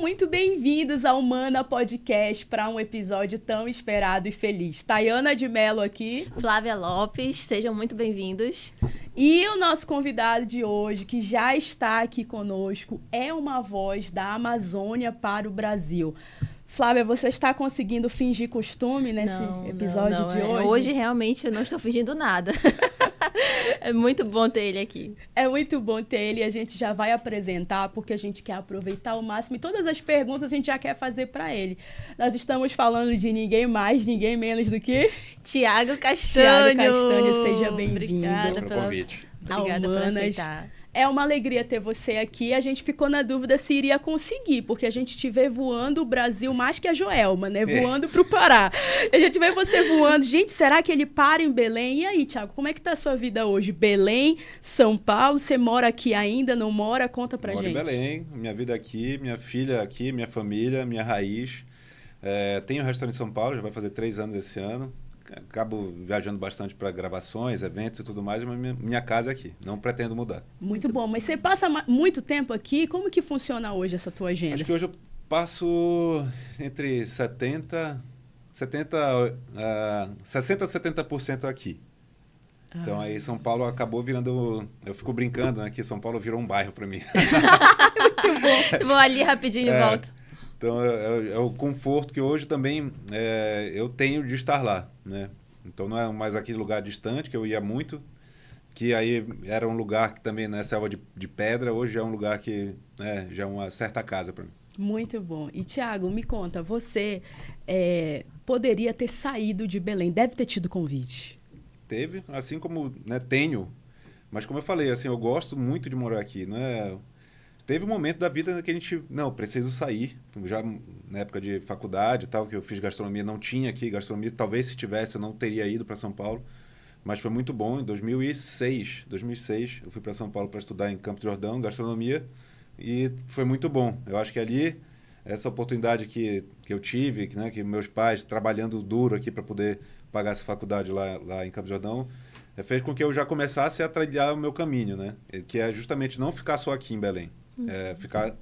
muito bem-vindos ao Mana Podcast para um episódio tão esperado e feliz. Tayana de Mello aqui. Flávia Lopes, sejam muito bem-vindos. E o nosso convidado de hoje, que já está aqui conosco, é uma voz da Amazônia para o Brasil. Flávia, você está conseguindo fingir costume nesse episódio de hoje? Hoje, realmente, eu não estou fingindo nada. É muito bom ter ele aqui. É muito bom ter ele e a gente já vai apresentar, porque a gente quer aproveitar ao máximo e todas as perguntas a gente já quer fazer para ele. Nós estamos falando de ninguém mais, ninguém menos do que... Tiago Castanho. Tiago Castanho, seja bem-vindo. Obrigada pelo convite. Obrigada por aceitar. É uma alegria ter você aqui. A gente ficou na dúvida se iria conseguir, porque a gente te vê voando o Brasil mais que a Joelma, né? Voando pro Pará. A gente vê você voando. Gente, será que ele para em Belém? E aí, Thiago, como é que tá a sua vida hoje? Belém, São Paulo, você mora aqui ainda, não mora? Conta pra gente. Moro em Belém, minha vida aqui, minha filha aqui, minha família, minha raiz. Tenho um restaurante em São Paulo, já vai fazer 3 anos esse ano. Acabo viajando bastante para gravações, eventos e tudo mais, mas minha casa é aqui. Não pretendo mudar. Muito bom. Mas você passa muito tempo aqui? Como que funciona hoje essa tua agenda? Acho que hoje eu passo entre 60 a 70% aqui. Então aí São Paulo acabou virando... Eu fico brincando, né? Que São Paulo virou um bairro para mim. Muito bom. Vou ali rapidinho e volto. Então, é o conforto que hoje também eu tenho de estar lá, né? Então, não é mais aquele lugar distante, que eu ia muito, que aí era um lugar que também, né, selva de pedra, hoje é um lugar que já é uma certa casa para mim. Muito bom. E, Thiago, me conta, você poderia ter saído de Belém, deve ter tido convite? Teve, assim como, né, tenho, mas como eu falei, assim, eu gosto muito de morar aqui, né? Teve um momento da vida que a gente, preciso sair. Já na época de faculdade e tal, que eu fiz gastronomia, não tinha aqui gastronomia. Talvez se tivesse, eu não teria ido para São Paulo. Mas foi muito bom. Em 2006, eu fui para São Paulo para estudar em Campos do Jordão, gastronomia. E foi muito bom. Eu acho que ali, essa oportunidade que eu tive, né, que meus pais trabalhando duro aqui para poder pagar essa faculdade lá em Campos do Jordão, fez com que eu já começasse a trilhar o meu caminho, né? Que é justamente não ficar só aqui em Belém. Ficar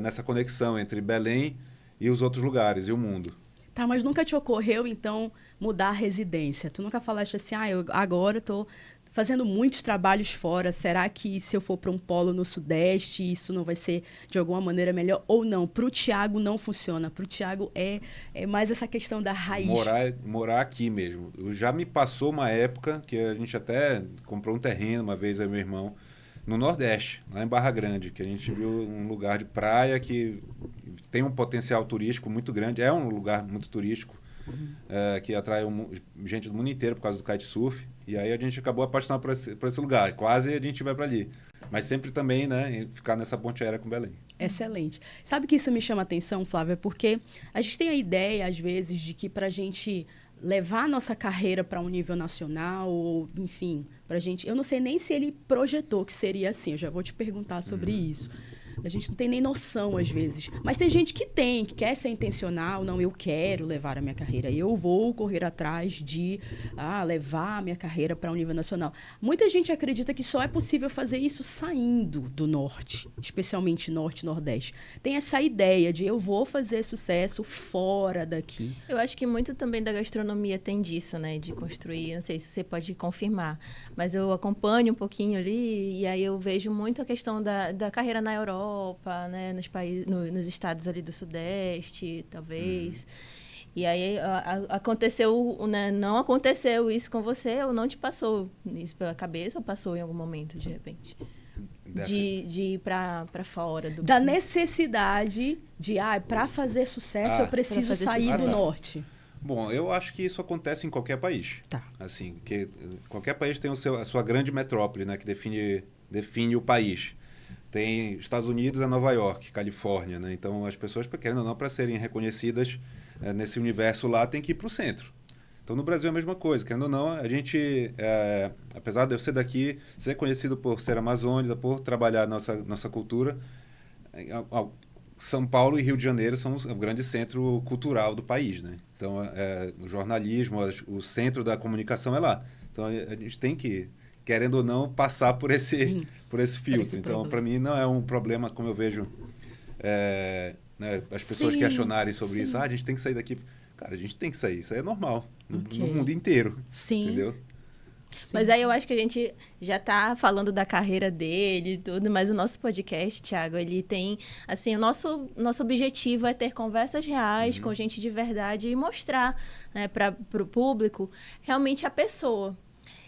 nessa conexão entre Belém e os outros lugares e o mundo. Tá, mas nunca te ocorreu, então, mudar a residência? Tu nunca falaste assim, eu agora estou fazendo muitos trabalhos fora, será que se eu for para um polo no Sudeste, isso não vai ser de alguma maneira melhor? Ou não? Para o Thiago não funciona. Para o Thiago é mais essa questão da raiz. Morar aqui mesmo. Já me passou uma época que a gente até comprou um terreno uma vez, aí meu irmão, no Nordeste, lá em Barra Grande, que a gente viu um lugar de praia que tem um potencial turístico muito grande, é um lugar muito turístico, que atrai gente do mundo inteiro por causa do kitesurf, e aí a gente acabou apaixonado por esse lugar, quase a gente vai para ali. Mas sempre também, né, ficar nessa ponte aérea com Belém. Excelente. Sabe que isso me chama a atenção, Flávia? Porque a gente tem a ideia, às vezes, de que para a gente levar a nossa carreira para um nível nacional, ou, enfim, para a gente... Eu não sei nem se ele projetou que seria assim, eu já vou te perguntar sobre isso. A gente não tem nem noção, às vezes. Mas tem gente que que quer ser intencional. Não, eu quero levar a minha carreira. Eu vou correr atrás de levar a minha carreira para um nível nacional. Muita gente acredita que só é possível fazer isso saindo do norte, especialmente norte e nordeste. Tem essa ideia de eu vou fazer sucesso fora daqui. Eu acho que muito também da gastronomia tem disso, né? De construir, não sei se você pode confirmar, mas eu acompanho um pouquinho ali e aí eu vejo muito a questão da carreira na Europa, né, nos países, nos estados ali do Sudeste, talvez. E aí aconteceu, né, não aconteceu isso com você ou não te passou isso pela cabeça ou passou em algum momento, de repente? De ir para fora do... Da necessidade de, para fazer sucesso eu preciso sair do norte. Bom, eu acho que isso acontece em qualquer país. Tá. Assim, que qualquer país tem a sua grande metrópole, né, que define o país. Tem Estados Unidos, Nova York, Califórnia, né? Então, as pessoas, querendo ou não, para serem reconhecidas nesse universo lá, tem que ir para o centro. Então, no Brasil é a mesma coisa. Querendo ou não, a gente, apesar de eu ser daqui, ser conhecido por ser amazônica, por trabalhar nossa cultura, São Paulo e Rio de Janeiro são o grande centro cultural do país, né? Então, o jornalismo, o centro da comunicação é lá. Então, a gente tem que, querendo ou não, passar por esse filtro. Então, para mim, não é um problema, como eu vejo né, as pessoas Sim, questionarem sobre sim. isso. A gente tem que sair daqui. Cara, a gente tem que sair. Isso aí é normal. No Ok. mundo inteiro. Sim. Entendeu? Sim. Mas aí eu acho que a gente já tá falando da carreira dele e tudo, mas o nosso podcast, Thiago, ele tem, assim, o nosso objetivo é ter conversas reais com gente de verdade e mostrar, né, para o público realmente a pessoa.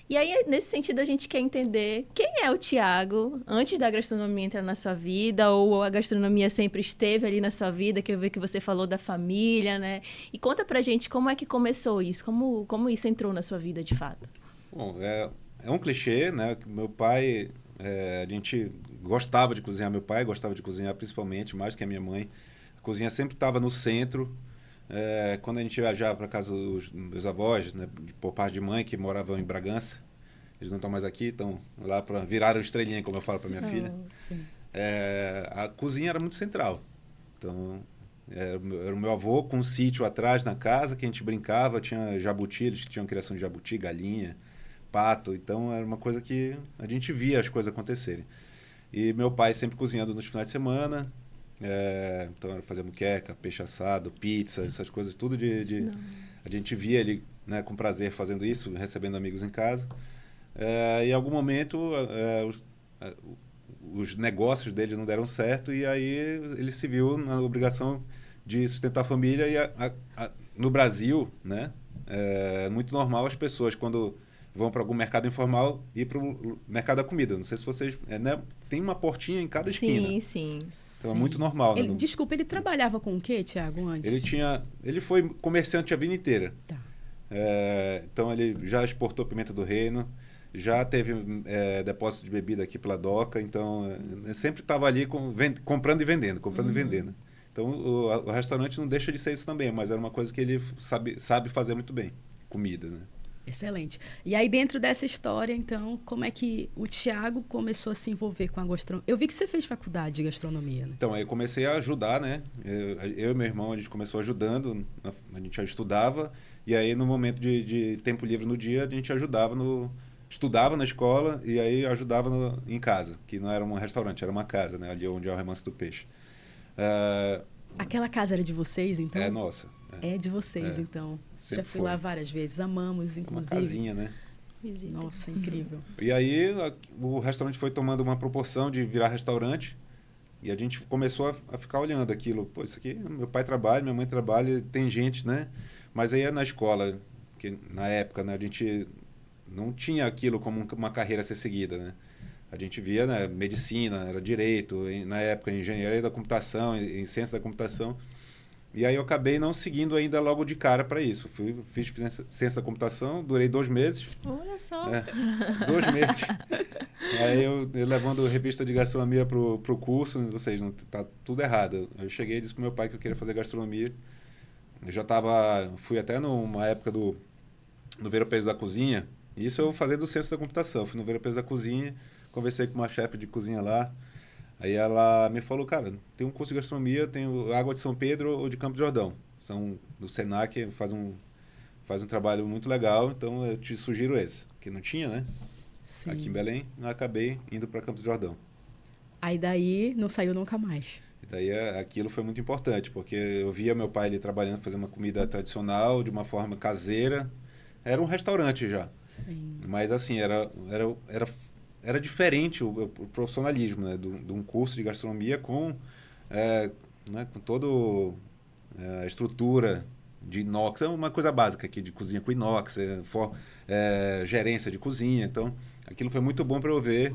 E aí, nesse sentido, a gente quer entender quem é o Thiago antes da gastronomia entrar na sua vida, ou a gastronomia sempre esteve ali na sua vida, que eu vi que você falou da família, né? E conta pra gente como é que começou isso, como isso entrou na sua vida de fato. Bom, é um clichê, né? Meu pai, a gente gostava de cozinhar. Meu pai gostava de cozinhar principalmente, mais que a minha mãe. A cozinha sempre estava no centro. Quando a gente viajava para casa dos meus avós, né, por parte de mãe, que moravam em Bragança, eles não estão mais aqui, estão lá para virar estrelinha, como eu falo para minha filha. Sim. A cozinha era muito central. Então, era o meu avô com um sítio atrás na casa que a gente brincava, tinha jabuti, eles tinham criação de jabuti, galinha, pato. Então, era uma coisa que a gente via as coisas acontecerem. E meu pai sempre cozinhando nos finais de semana. Então, era fazer muqueca, peixe assado, pizza, essas coisas, tudo a gente via ele, né, com prazer fazendo isso, recebendo amigos em casa. Em algum momento, os negócios dele não deram certo e aí ele se viu na obrigação de sustentar a família. E no Brasil, né, é muito normal as pessoas, quando vão para algum mercado informal, ir para o mercado da comida. Não sei se vocês... né, tem uma portinha em cada esquina. Sim, sim. Então é muito normal. Ele, né? desculpa, ele trabalhava com o quê, Thiago, antes? Ele foi comerciante a vida inteira. Tá. Então ele já exportou pimenta do reino, já teve depósito de bebida aqui pela Doca, então sempre estava ali comprando e vendendo, comprando e vendendo. Então o restaurante não deixa de ser isso também, mas era uma coisa que ele sabe fazer muito bem, comida, né? Excelente. E aí, dentro dessa história, então, como é que o Thiago começou a se envolver com a gastronomia? Eu vi que você fez faculdade de gastronomia, né? Então, aí eu comecei a ajudar, né? Eu e meu irmão, a gente começou ajudando, a gente já estudava, e aí no momento de tempo livre no dia, a gente estudava na escola e aí ajudava em casa, que não era um restaurante, era uma casa, né? Ali onde é o Remanso do Peixe. Aquela casa era de vocês, então? É nossa. É de vocês, então. Sempre Já fui foi. lá várias vezes, amamos, Uma inclusive. casinha, né? Nossa, incrível. E aí o restaurante foi tomando uma proporção de virar restaurante e a gente começou a ficar olhando aquilo. Pô, isso aqui, meu pai trabalha, minha mãe trabalha, tem gente, né? Mas aí na escola, que na época, né, a gente não tinha aquilo como uma carreira a ser seguida, né? A gente via, né, medicina, era direito, na época engenharia da computação, em ciência da computação. E aí eu acabei não seguindo ainda logo de cara para isso. Fiz ciência da computação, durei 2 meses. Olha só. 2 meses. Aí eu levando revista de gastronomia pro curso, ou seja, tá tudo errado. Eu cheguei e disse pro meu pai que eu queria fazer gastronomia. Eu já fui até numa época no Ver o Peso da Cozinha. Isso eu fazendo ciência da computação. Fui no Ver o Peso da Cozinha, conversei com uma chefe de cozinha lá. Aí ela me falou, cara, tem um curso de gastronomia, tem o Água de São Pedro ou de Campo de Jordão. São do Senac, faz um trabalho muito legal, então eu te sugiro esse. Que não tinha, né? Sim. Aqui em Belém, eu acabei indo para Campo de Jordão. Aí daí não saiu nunca mais. E daí aquilo foi muito importante, porque eu via meu pai ali trabalhando, fazendo uma comida tradicional, de uma forma caseira. Era um restaurante já. Sim. Mas assim, era diferente o profissionalismo, né? De um curso de gastronomia né, com toda a estrutura de inox. É uma coisa básica aqui de cozinha com inox, gerência de cozinha. Então, aquilo foi muito bom para eu ver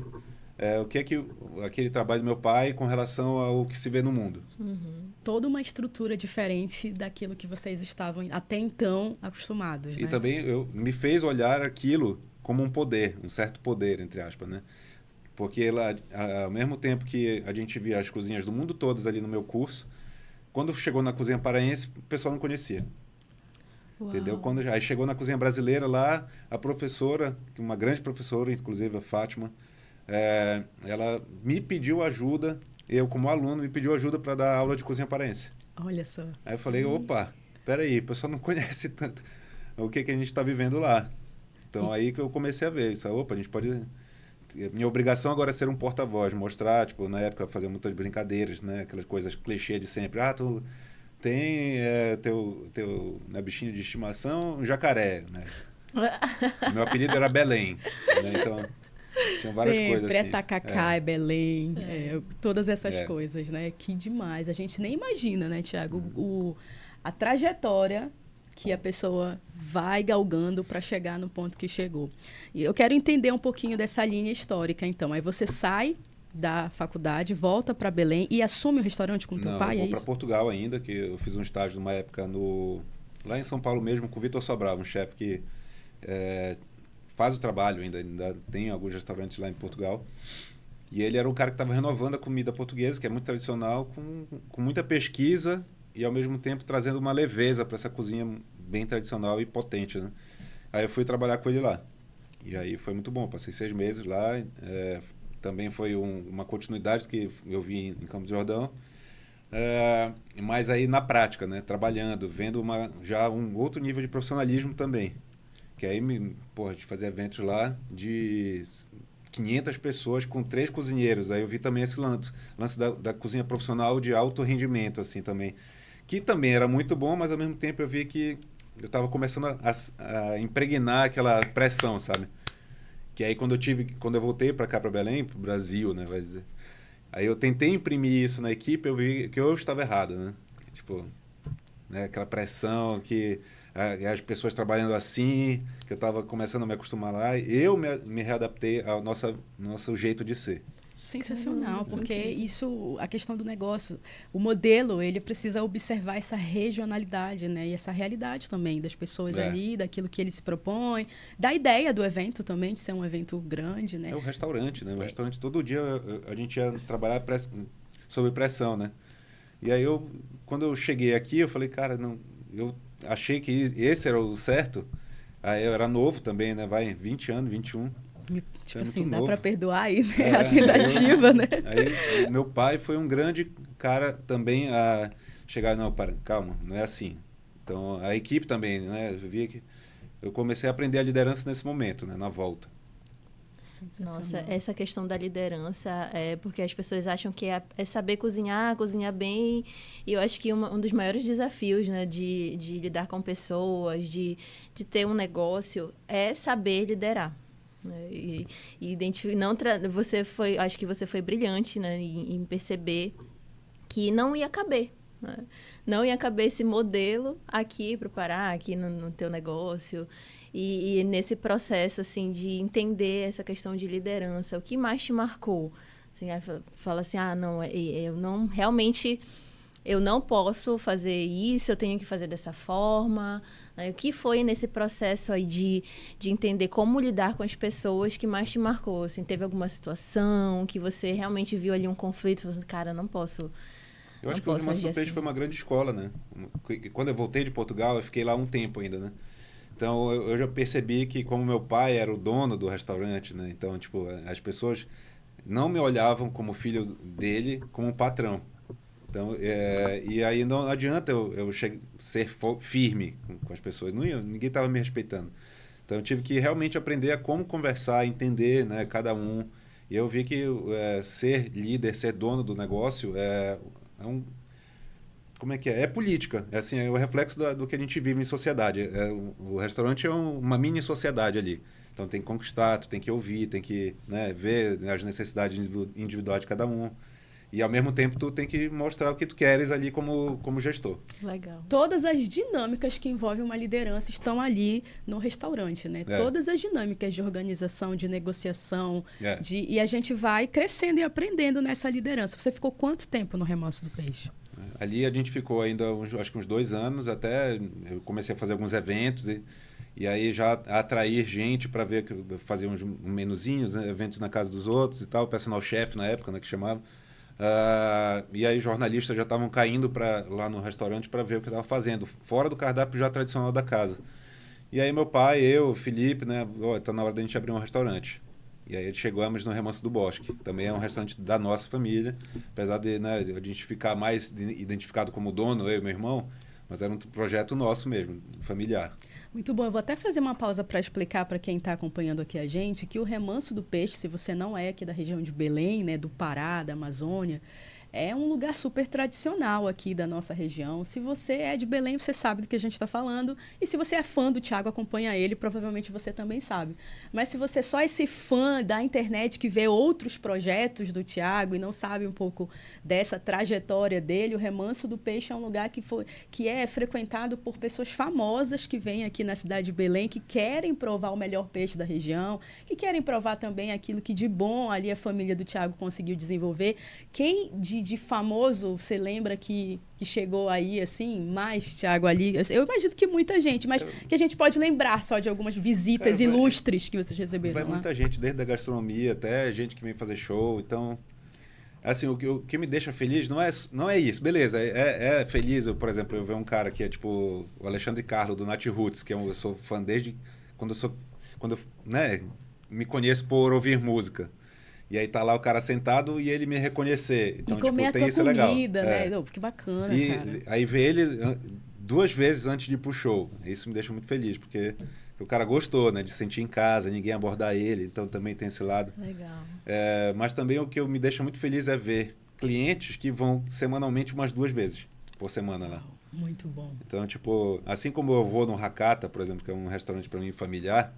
o que é que aquele trabalho do meu pai com relação ao que se vê no mundo. Toda uma estrutura diferente daquilo que vocês estavam até então acostumados, né? E também me fez olhar aquilo como um poder, um certo poder, entre aspas, né? Porque lá, ao mesmo tempo que a gente via as cozinhas do mundo todas ali no meu curso, quando chegou na cozinha paraense, o pessoal não conhecia. Uau. Entendeu? Aí chegou na cozinha brasileira lá, a professora, uma grande professora, inclusive a Fátima, ela me pediu ajuda, eu como aluno, me pediu ajuda para dar aula de cozinha paraense. Olha só. Aí eu falei, opa, peraí, o pessoal não conhece tanto o que a gente está vivendo lá. Então aí que eu comecei a ver, opa, a gente pode minha obrigação agora é ser um porta-voz, mostrar, tipo, na época fazer muitas brincadeiras, né? Aquelas coisas clichê de sempre. Ah, tu tem teu né, bichinho de estimação, um jacaré, né? Meu apelido era Belém, né? Então, tinha várias coisas Sempre assim. é Tacacá, é Belém, todas essas É. coisas, né? Que demais. A gente nem imagina, né, Tiago, a trajetória que a pessoa vai galgando para chegar no ponto que chegou. E eu quero entender um pouquinho dessa linha histórica, então. Aí você sai da faculdade, volta para Belém e assume o restaurante com teu Não, pai, eu é vou para isso? Portugal ainda, que eu fiz um estágio numa época lá em São Paulo mesmo, com o Vitor Sobral, um chefe que faz o trabalho ainda tem alguns restaurantes lá em Portugal. E ele era um cara que estava renovando a comida portuguesa, que é muito tradicional, com muita pesquisa e ao mesmo tempo trazendo uma leveza para essa cozinha bem tradicional e potente, né? Aí eu fui trabalhar com ele lá. E aí foi muito bom, passei 6 meses lá. Também foi uma continuidade que eu vi em Campos do Jordão. Mas aí na prática, né? Trabalhando, vendo já um outro nível de profissionalismo também. Que aí, porra, a gente fazia eventos lá de 500 pessoas com 3 cozinheiros. Aí eu vi também esse lance da cozinha profissional de alto rendimento, assim, também. Que também era muito bom, mas ao mesmo tempo eu vi que eu estava começando a impregnar aquela pressão, sabe? Que aí quando eu voltei para cá, para Belém, para o Brasil, né, vai dizer. Aí eu tentei imprimir isso na equipe, eu vi que eu estava errado, né? Tipo, né, aquela pressão que as pessoas trabalhando assim, que eu estava começando a me acostumar lá, eu me readaptei ao nosso jeito de ser. Sensacional, Que porque incrível. isso, a questão do negócio, o modelo, ele precisa observar essa regionalidade, né? E essa realidade também das pessoas É. ali, daquilo que ele se propõe, da ideia do evento também, de ser um evento grande, né? É o restaurante, né? O restaurante, todo dia a gente ia trabalhar sob pressão, né? E aí quando eu cheguei aqui, eu falei, cara, não, eu achei que esse era o certo. Aí eu era novo também, né? 20 anos, 21. Isso Tipo é muito assim, dá novo. para perdoar aí, né? A Aí, tentativa, né? aí o meu pai foi um grande cara também a chegar, não, calma, não é assim. Então, a equipe também, né? Eu via que eu comecei a aprender a liderança nesse momento, né? Na volta. Nossa, Sensacional. essa questão da liderança é porque as pessoas acham que é saber cozinhar, cozinhar bem. E eu acho que um dos maiores desafios, né, de lidar com pessoas, de ter um negócio, é saber liderar. Né? Acho que você foi brilhante, né, em perceber que não ia caber. Né? Não ia caber esse modelo aqui para o Pará, aqui no teu negócio. E nesse processo, assim, de entender essa questão de liderança, o que mais te marcou? Assim, aí fala assim, não, eu não, realmente, eu não posso fazer isso, eu tenho que fazer dessa forma. O que foi nesse processo aí de entender como lidar com as pessoas que mais te marcou? Assim, teve alguma situação que você realmente viu ali um conflito? Falando assim, cara, não posso... Eu acho Não que o posso Remanso agir do Peixe assim. foi uma grande escola, né? Quando eu voltei de Portugal, eu fiquei lá um tempo ainda, né? Então, eu já percebi que como meu pai era o dono do restaurante, né? Então, tipo, as pessoas não me olhavam como filho dele, como um patrão. Então, e aí não adianta eu ser firme com as pessoas. Ninguém estava me respeitando. Então, eu tive que realmente aprender a como conversar, entender, né, cada um. E eu vi que ser líder, ser dono do negócio é um... Como é que é? É política. É, assim, é o reflexo do que a gente vive em sociedade. O restaurante é uma mini sociedade ali. Então, tem que conquistar, tu tem que ouvir, tem que, né, ver as necessidades individuais de cada um. E, ao mesmo tempo, tu tem que mostrar o que tu queres ali como gestor. Legal. Todas as dinâmicas que envolvem uma liderança estão ali no restaurante, né? É. Todas as dinâmicas de organização, de negociação, É. e a gente vai crescendo e aprendendo nessa liderança. Você ficou quanto tempo no Remanso do Peixe? Ali a gente ficou ainda, acho que uns 2 anos, até eu comecei a fazer alguns eventos e aí já atrair gente para fazer uns menuzinhos, né, eventos na casa dos outros e tal, personal chef na época, né, que chamava. E aí jornalistas já estavam caindo lá no restaurante para ver o que eu estava fazendo, fora do cardápio já tradicional da casa. E aí meu pai, eu, Felipe, né, tá na hora da gente abrir um restaurante. E aí chegamos no Remanso do Bosque. Também é um restaurante da nossa família, apesar de, né, a gente ficar mais identificado como dono, eu e meu irmão, mas era um projeto nosso mesmo, familiar. Muito bom. Eu vou até fazer uma pausa para explicar para quem está acompanhando aqui a gente que o Remanso do Peixe, se você não é aqui da região de Belém, né, do Pará, da Amazônia, é um lugar super tradicional aqui da nossa região. Se você é de Belém, você sabe do que a gente está falando. E se você é fã do Thiago, acompanha ele, provavelmente você também sabe. Mas se você é só esse fã da internet que vê outros projetos do Thiago e não sabe um pouco dessa trajetória dele, o Remanso do Peixe é um lugar que é frequentado por pessoas famosas que vêm aqui na cidade de Belém, que querem provar o melhor peixe da região, que querem provar também aquilo que de bom ali a família do Thiago conseguiu desenvolver. Quem de famoso, você lembra que chegou aí, assim, mais, Thiago, ali? Eu imagino que muita gente, mas que a gente pode lembrar só de algumas visitas ilustres que vocês receberam vai lá. Muita gente, desde a gastronomia até gente que vem fazer show. Então, assim, o que me deixa feliz não é isso. Beleza, é feliz, por exemplo, eu ver um cara que é tipo o Alexandre Carlo, do Nat Roots, que eu sou fã desde quando eu, né, me conheço por ouvir música. E aí tá lá o cara sentado e ele me reconhecer. Então, e comer tipo, tem a isso tua é legal. comida, né? Oh, que bacana, cara. Aí ver ele 2 vezes antes de ir pro show. Isso me deixa muito feliz, porque o cara gostou, né? De sentir em casa, ninguém abordar ele. Então também tem esse lado. Legal. Mas também o que me deixa muito feliz é ver clientes que vão semanalmente umas 2 vezes por semana lá. Muito bom. Então, tipo, assim como eu vou no Hakata, por exemplo, que é um restaurante para mim familiar,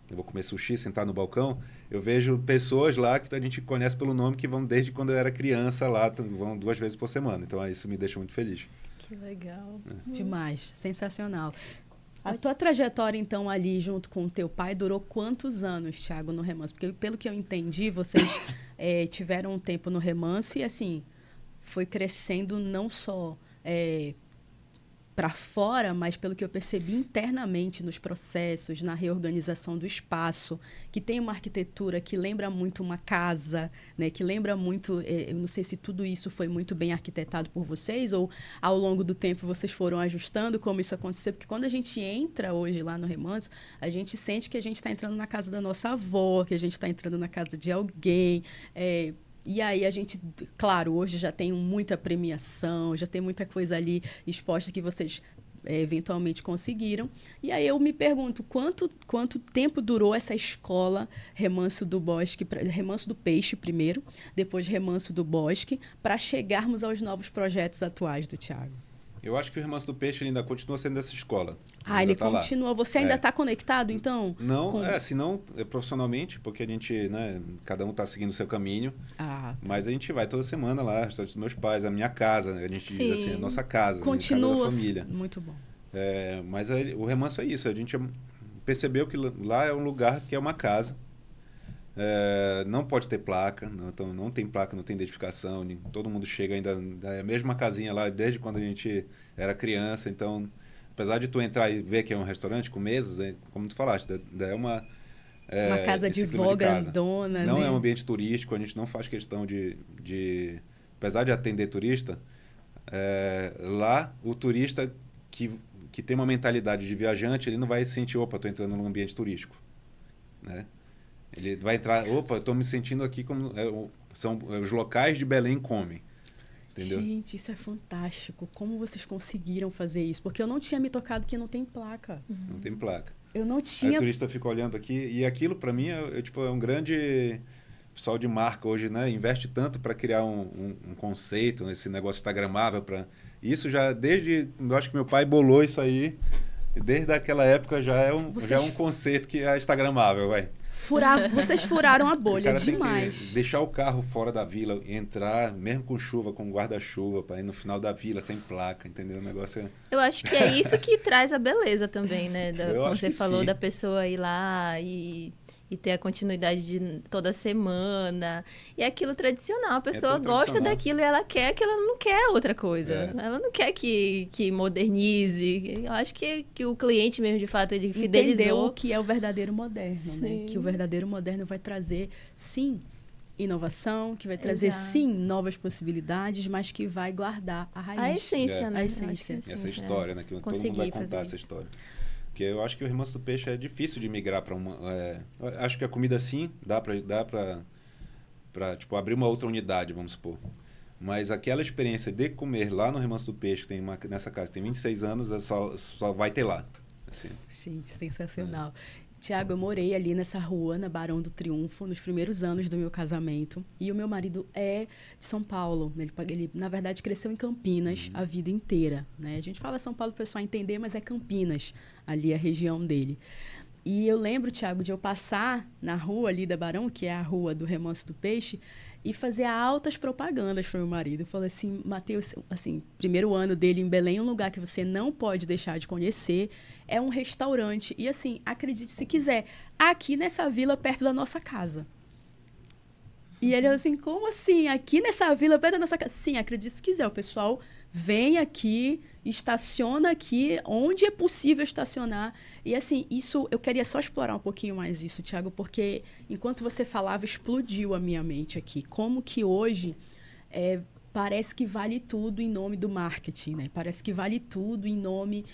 eu vou comer sushi, sentar no balcão, eu vejo pessoas lá que a gente conhece pelo nome, que vão desde quando eu era criança lá, vão 2 vezes por semana. Então, isso me deixa muito feliz. Que legal. Demais, sensacional. A tua trajetória, então, ali junto com o teu pai, durou quantos anos, Thiago, no Remanso? Porque, pelo que eu entendi, vocês tiveram um tempo no Remanso e, assim, foi crescendo não só para fora, mas pelo que eu percebi internamente nos processos, na reorganização do espaço, que tem uma arquitetura que lembra muito uma casa, né? Que lembra muito, eu não sei se tudo isso foi muito bem arquitetado por vocês ou ao longo do tempo vocês foram ajustando como isso aconteceu, porque quando a gente entra hoje lá no Remanso, a gente sente que a gente está entrando na casa da nossa avó, que a gente está entrando na casa de alguém, e aí a gente, claro, hoje já tem muita premiação, já tem muita coisa ali exposta que vocês eventualmente conseguiram. E aí eu me pergunto, quanto tempo durou essa escola Remanso do Bosque, Remanso do Peixe primeiro, depois Remanso do Bosque, para chegarmos aos novos projetos atuais do Thiago? Eu acho que o Remanso do Peixe ele ainda continua sendo essa escola. Ele continua. Você ainda está conectado, então? Não, se não, profissionalmente, porque a gente, né, cada um está seguindo o seu caminho. Tá. Mas a gente vai toda semana lá, restaurante dos meus pais, a minha casa, a gente diz assim, a nossa casa, continua, a casa da família. Muito bom. Mas o Remanso é isso, a gente percebeu que lá é um lugar que é uma casa. Não pode ter placa, então não tem placa, não tem identificação, todo mundo chega ainda da mesma casinha lá desde quando a gente era criança, então apesar de tu entrar e ver que é um restaurante com mesas, como tu falaste, é uma casa de vó grandona, não né? é um ambiente turístico, a gente não faz questão de apesar de atender turista, lá o turista que tem uma mentalidade de viajante, ele não vai sentir, opa, estou entrando num ambiente turístico, né? Ele vai entrar, opa, eu estou me sentindo aqui como são os locais de Belém comem. Entendeu? Gente, isso é fantástico. Como vocês conseguiram fazer isso? Porque eu não tinha me tocado que não tem placa. Não tem placa. Eu não tinha... Aí o turista fica olhando aqui e aquilo para mim é um grande... O pessoal de marca hoje, né, investe tanto para criar um conceito, esse negócio instagramável. Isso já desde... Eu acho que meu pai bolou isso aí. Desde aquela época já é um conceito que é instagramável, vai. Vocês furaram a bolha demais. Tem que deixar o carro fora da vila, entrar, mesmo com chuva, com guarda-chuva, para ir no final da vila sem placa, entendeu? O negócio Eu acho que é isso que traz a beleza também, né? Como você falou, sim. Da pessoa ir lá e ter a continuidade de toda semana. E é aquilo tradicional. A pessoa gosta daquilo e ela quer que ela não quer outra coisa. Ela não quer que modernize. Eu acho que o cliente mesmo, de fato, ele fidelizou. Entendeu o que é o verdadeiro moderno, né? Que o verdadeiro moderno vai trazer, sim, inovação, que vai trazer, sim, novas possibilidades, mas que vai guardar a raiz. A essência, né? A essência. Essa história, né? Que todo mundo vai contar essa história. Porque eu acho que o Remanso do Peixe é difícil de migrar para uma... acho que a comida, sim, dá para tipo, abrir uma outra unidade, vamos supor. Mas aquela experiência de comer lá no Remanso do Peixe, que tem nessa casa tem 26 anos, só vai ter lá. assim. Gente, sensacional. Tiago, eu morei ali nessa rua, na Barão do Triunfo, nos primeiros anos do meu casamento. E o meu marido é de São Paulo. Né? Ele, na verdade, cresceu em Campinas a vida inteira. Né? A gente fala São Paulo para o pessoal entender, mas é Campinas, ali a região dele. E eu lembro, Tiago, de eu passar na rua ali da Barão, que é a rua do Remanso do Peixe, e fazer altas propagandas para o meu marido. Eu falei assim, Matheus, assim, primeiro ano dele em Belém, um lugar que você não pode deixar de conhecer, é um restaurante. E assim, acredite se quiser, aqui nessa vila, perto da nossa casa. E ele assim, como assim? Aqui nessa vila, perto da nossa casa? Sim, acredite se quiser, o pessoal vem aqui, estaciona aqui, onde é possível estacionar. E assim, isso, eu queria só explorar um pouquinho mais isso, Tiago, porque enquanto você falava, explodiu a minha mente aqui. Como que hoje parece que vale tudo em nome do marketing, né? Parece que vale tudo em nome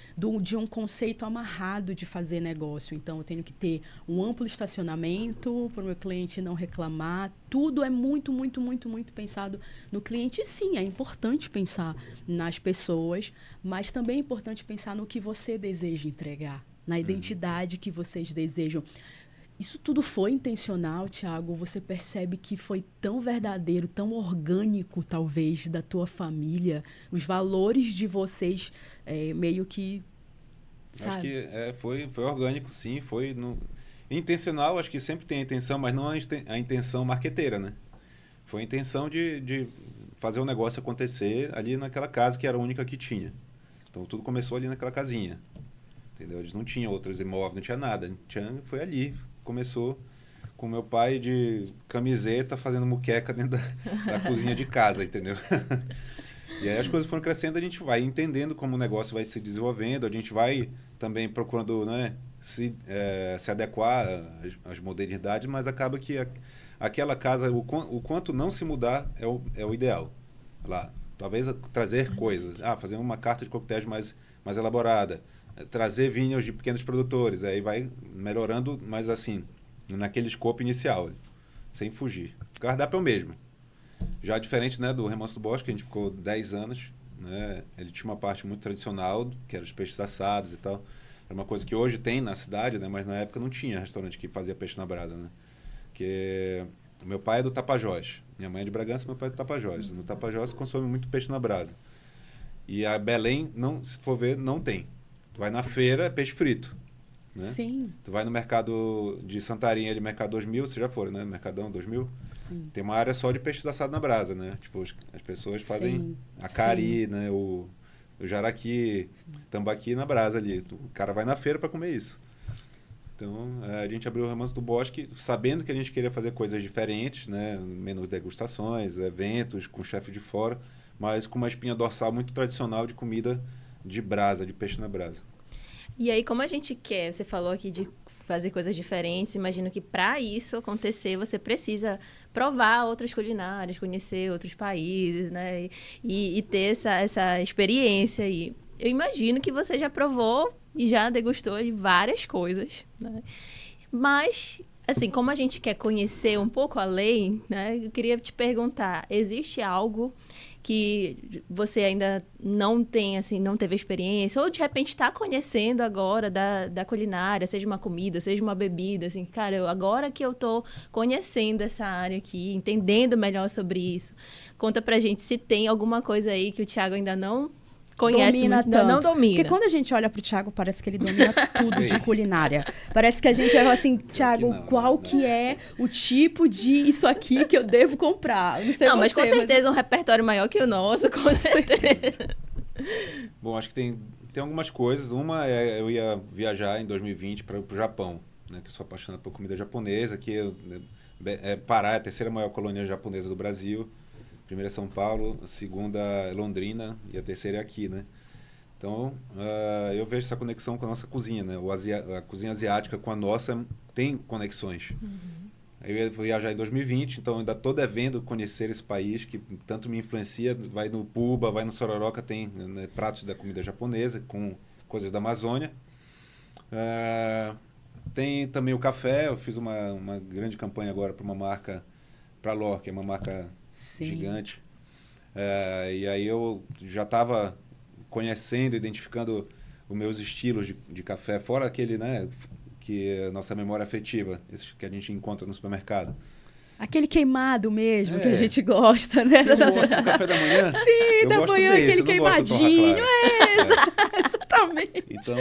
de um conceito amarrado de fazer negócio. Então, eu tenho que ter um amplo estacionamento para o meu cliente não reclamar. Tudo é muito, muito, muito, muito pensado no cliente. Sim, é importante pensar nas pessoas, mas também é importante pensar no que você deseja entregar, na identidade que vocês desejam. Isso tudo foi intencional, Tiago? Você percebe que foi tão verdadeiro, tão orgânico, talvez, da tua família? Os valores de vocês meio que, sabe? Acho que foi orgânico, sim. Foi intencional, acho que sempre tem a intenção, mas não a intenção marqueteira, né? Foi a intenção de fazer o negócio acontecer ali naquela casa que era a única que tinha. Então, tudo começou ali naquela casinha. Entendeu? Eles não tinham outros imóveis, não tinha nada. Foi ali. Começou com meu pai de camiseta fazendo muqueca dentro da cozinha de casa, entendeu? E aí as coisas foram crescendo, a gente vai entendendo como o negócio vai se desenvolvendo, a gente vai também procurando, né, se adequar às modernidades, mas acaba que aquela casa, o quanto não se mudar é o ideal lá. Talvez trazer coisas, fazer uma carta de coquetéis mais elaborada, trazer vinhos de pequenos produtores, aí vai melhorando, mas assim, naquele escopo inicial, sem fugir. O cardápio é o mesmo. Já diferente, né, do Remanso do Bosque, que a gente ficou 10 anos, né, ele tinha uma parte muito tradicional, que era os peixes assados e tal. Era uma coisa que hoje tem na cidade, né, mas na época não tinha restaurante que fazia peixe na brasa, né? Porque meu pai é do Tapajós, minha mãe é de Bragança, meu pai é do Tapajós. No Tapajós se consome muito peixe na brasa. E a Belém, não, se for ver, não tem. Tu vai na feira, é peixe frito. Né? Sim. Tu vai no mercado de Santarinha, ali, Mercado 2000, você já foram, né? Mercadão 2000. Sim. Tem uma área só de peixes assados na brasa, né? Tipo, as pessoas fazem a cari, né? O jaraqui, tambaqui na brasa ali. O cara vai na feira para comer isso. Então, a gente abriu o Remanso do Bosque sabendo que a gente queria fazer coisas diferentes, né? Menus degustações, eventos com chefe de fora, mas com uma espinha dorsal muito tradicional de comida de brasa, de peixe na brasa. E aí, como a gente quer, você falou aqui de fazer coisas diferentes, imagino que para isso acontecer, você precisa provar outras culinárias, conhecer outros países, né? E ter essa experiência aí. Eu imagino que você já provou e já degustou de várias coisas, né? Mas, assim, como a gente quer conhecer um pouco além, né? Eu queria te perguntar, existe algo que você ainda não tem, assim, não teve experiência, ou de repente está conhecendo agora da culinária, seja uma comida, seja uma bebida, assim, cara, agora que eu tô conhecendo essa área aqui, entendendo melhor sobre isso, conta pra gente se tem alguma coisa aí que o Thiago ainda não conhece, Domina tanto. não domina. Porque quando a gente olha pro Thiago, parece que ele domina tudo de culinária. Parece que a gente é assim, Thiago, qual que é o tipo de isso aqui que eu devo comprar? Não sei mas com certeza um repertório maior que o nosso, com certeza. Bom, acho que tem algumas coisas. Uma eu ia viajar em 2020 para o Japão, né? Que eu sou apaixonado por comida japonesa, que Pará é a terceira maior colônia japonesa do Brasil. A primeira é São Paulo, a segunda é Londrina e a terceira é aqui, né? Então, eu vejo essa conexão com a nossa cozinha, né? A cozinha asiática com a nossa tem conexões. Eu ia viajar em 2020, então ainda estou devendo conhecer esse país que tanto me influencia. Vai no Puba, vai no Sororoca, tem, né, pratos da comida japonesa com coisas da Amazônia. Tem também o café, eu fiz uma grande campanha agora para uma marca, para a Lor, que é uma marca gigante. E aí eu já estava conhecendo, identificando os meus estilos de café, fora aquele, né, que é a nossa memória afetiva, esses que a gente encontra no supermercado. Aquele queimado mesmo, que a É. gente gosta, né? Eu gosto do café da manhã. Sim, eu da gosto manhã, desse, aquele eu não gosto do torra queimadinho. clara. Exatamente. Então,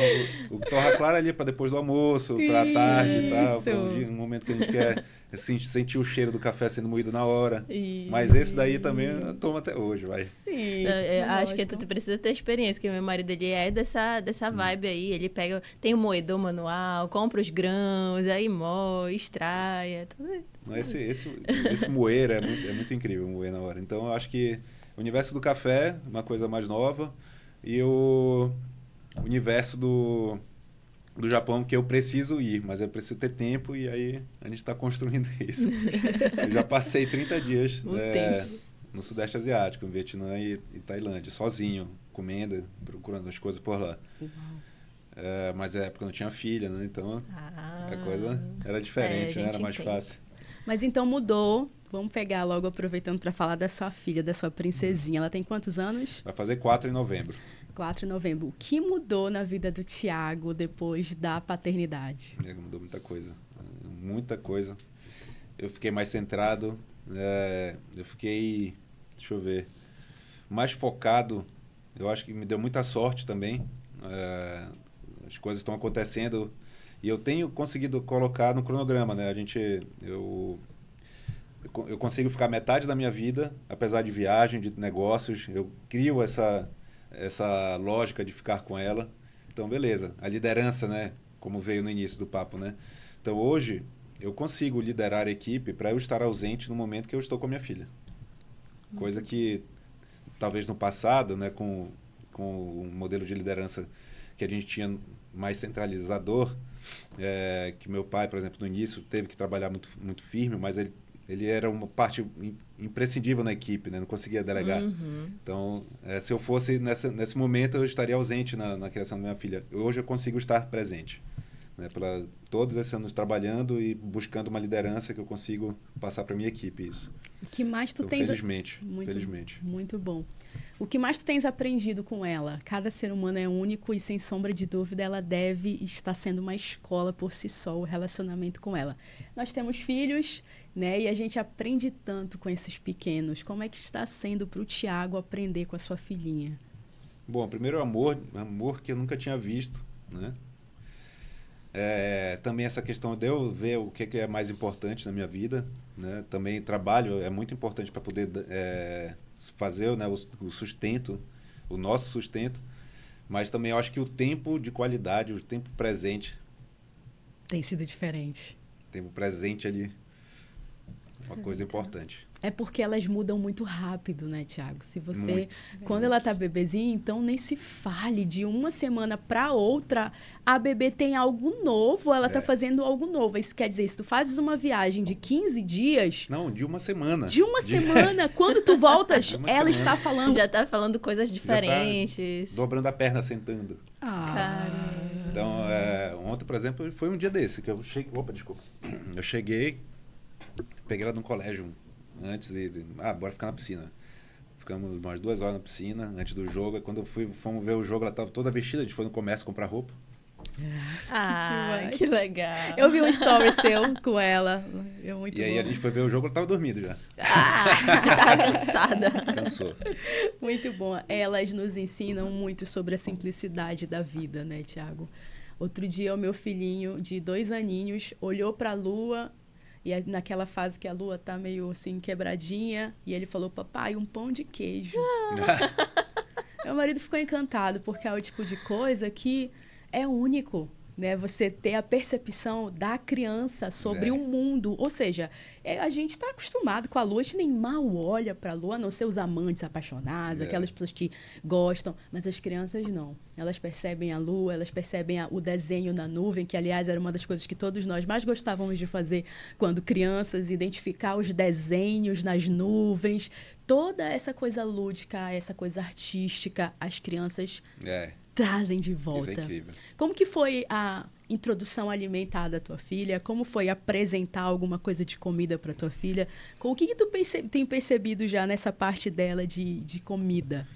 o torra clara ali para depois do almoço, para a tarde e tal, pra um momento que a gente quer sentir o cheiro do café sendo moído na hora. Isso. Mas esse daí também eu tomo até hoje, vai. Sim. Acho que tu precisa ter experiência, que o meu marido ele é dessa vibe aí. Ele pega, tem o moedor manual, compra os grãos, aí moe, extrai, tudo isso. Mas esse moer é muito incrível, moer na hora. Então, eu acho que o universo do café, uma coisa mais nova, e o universo do Japão, que eu preciso ir, mas eu preciso ter tempo, e aí a gente está construindo isso. Eu já passei 30 dias no Sudeste Asiático, em Vietnã e Tailândia, sozinho, comendo, procurando as coisas por lá. Mas na época eu não tinha filha, né? Então a coisa era diferente, né? Era mais fácil. Mas então mudou. Vamos pegar logo, aproveitando para falar da sua filha, da sua princesinha. Ela tem quantos anos? Vai fazer 4 em novembro. 4 de novembro. O que mudou na vida do Thiago depois da paternidade? Mudou muita coisa. Muita coisa. Eu fiquei mais centrado. Eu fiquei, deixa eu ver, mais focado. Eu acho que me deu muita sorte também. As coisas estão acontecendo e eu tenho conseguido colocar no cronograma, né? Eu consigo ficar metade da minha vida, apesar de viagem, de negócios. Eu crio essa lógica de ficar com ela. Então, beleza. A liderança, né? Como veio no início do papo, né? Então, hoje, eu consigo liderar a equipe para eu estar ausente no momento que eu estou com a minha filha. Coisa que, talvez no passado, né? Com um modelo de liderança que a gente tinha mais centralizador, que meu pai, por exemplo, no início, teve que trabalhar muito, muito firme, mas ele era uma parte imprescindível na equipe, né? Não conseguia delegar. Então, se eu fosse nesse momento, eu estaria ausente na criação da minha filha. Hoje eu consigo estar presente, né? Pela todos esses anos trabalhando e buscando uma liderança que eu consigo passar para minha equipe isso. O que mais tu então, tens... Felizmente. Muito bom. O que mais tu tens aprendido com ela? Cada ser humano é único e, sem sombra de dúvida, ela deve estar sendo uma escola por si só, o relacionamento com ela. Nós temos filhos, né? E a gente aprende tanto com esses pequenos. Como é que está sendo para o Thiago aprender com a sua filhinha? Bom, primeiro amor que eu nunca tinha visto, né? Também essa questão de eu ver o que é mais importante na minha vida, né? Também trabalho é muito importante para poder fazer, né, o sustento, o nosso sustento, mas também eu acho que o tempo de qualidade, o tempo presente... Tem sido diferente. O tempo presente ali, uma coisa importante. É porque elas mudam muito rápido, né, Thiago? Se você... Muito. Quando ela tá bebezinha, então nem se fale. De uma semana para outra, a bebê tem algo novo, ela tá fazendo algo novo. Isso quer dizer, se tu fazes uma viagem de 15 dias... Não, de uma semana. De uma semana, quando tu voltas, ela está falando... Já tá falando coisas diferentes. Tá dobrando a perna, sentando. Então, ontem, por exemplo, foi um dia desse, que eu cheguei... Opa, desculpa. Eu cheguei, peguei ela no colégio antes bora ficar na piscina. Ficamos umas 2 horas na piscina, antes do jogo. Quando fomos ver o jogo, ela estava toda vestida, a gente foi no comércio comprar roupa. Que legal. Eu vi um story seu com ela. Muito aí bom. a gente foi ver o jogo, ela estava dormindo já. Tava cansada. Cansou. Muito bom. Elas nos ensinam muito sobre a simplicidade da vida, né, Thiago? Outro dia, o meu filhinho de 2 aninhos olhou para a lua, e naquela fase que a lua tá meio assim quebradinha, e ele falou: papai, um pão de queijo. Meu marido ficou encantado, porque é o tipo de coisa que é único, né? Você ter a percepção da criança sobre o mundo. Ou seja, a gente está acostumado com a lua, a gente nem mal olha para a lua, a não ser os amantes apaixonados, aquelas pessoas que gostam, mas as crianças não. Elas percebem a lua, elas percebem o desenho na nuvem, que, aliás, era uma das coisas que todos nós mais gostávamos de fazer quando crianças, identificar os desenhos nas nuvens. Toda essa coisa lúdica, essa coisa artística, as crianças trazem de volta. Isso é incrível. Como que foi a introdução alimentar da tua filha? Como foi apresentar alguma coisa de comida para tua filha? O que tu tem percebido já nessa parte dela de comida?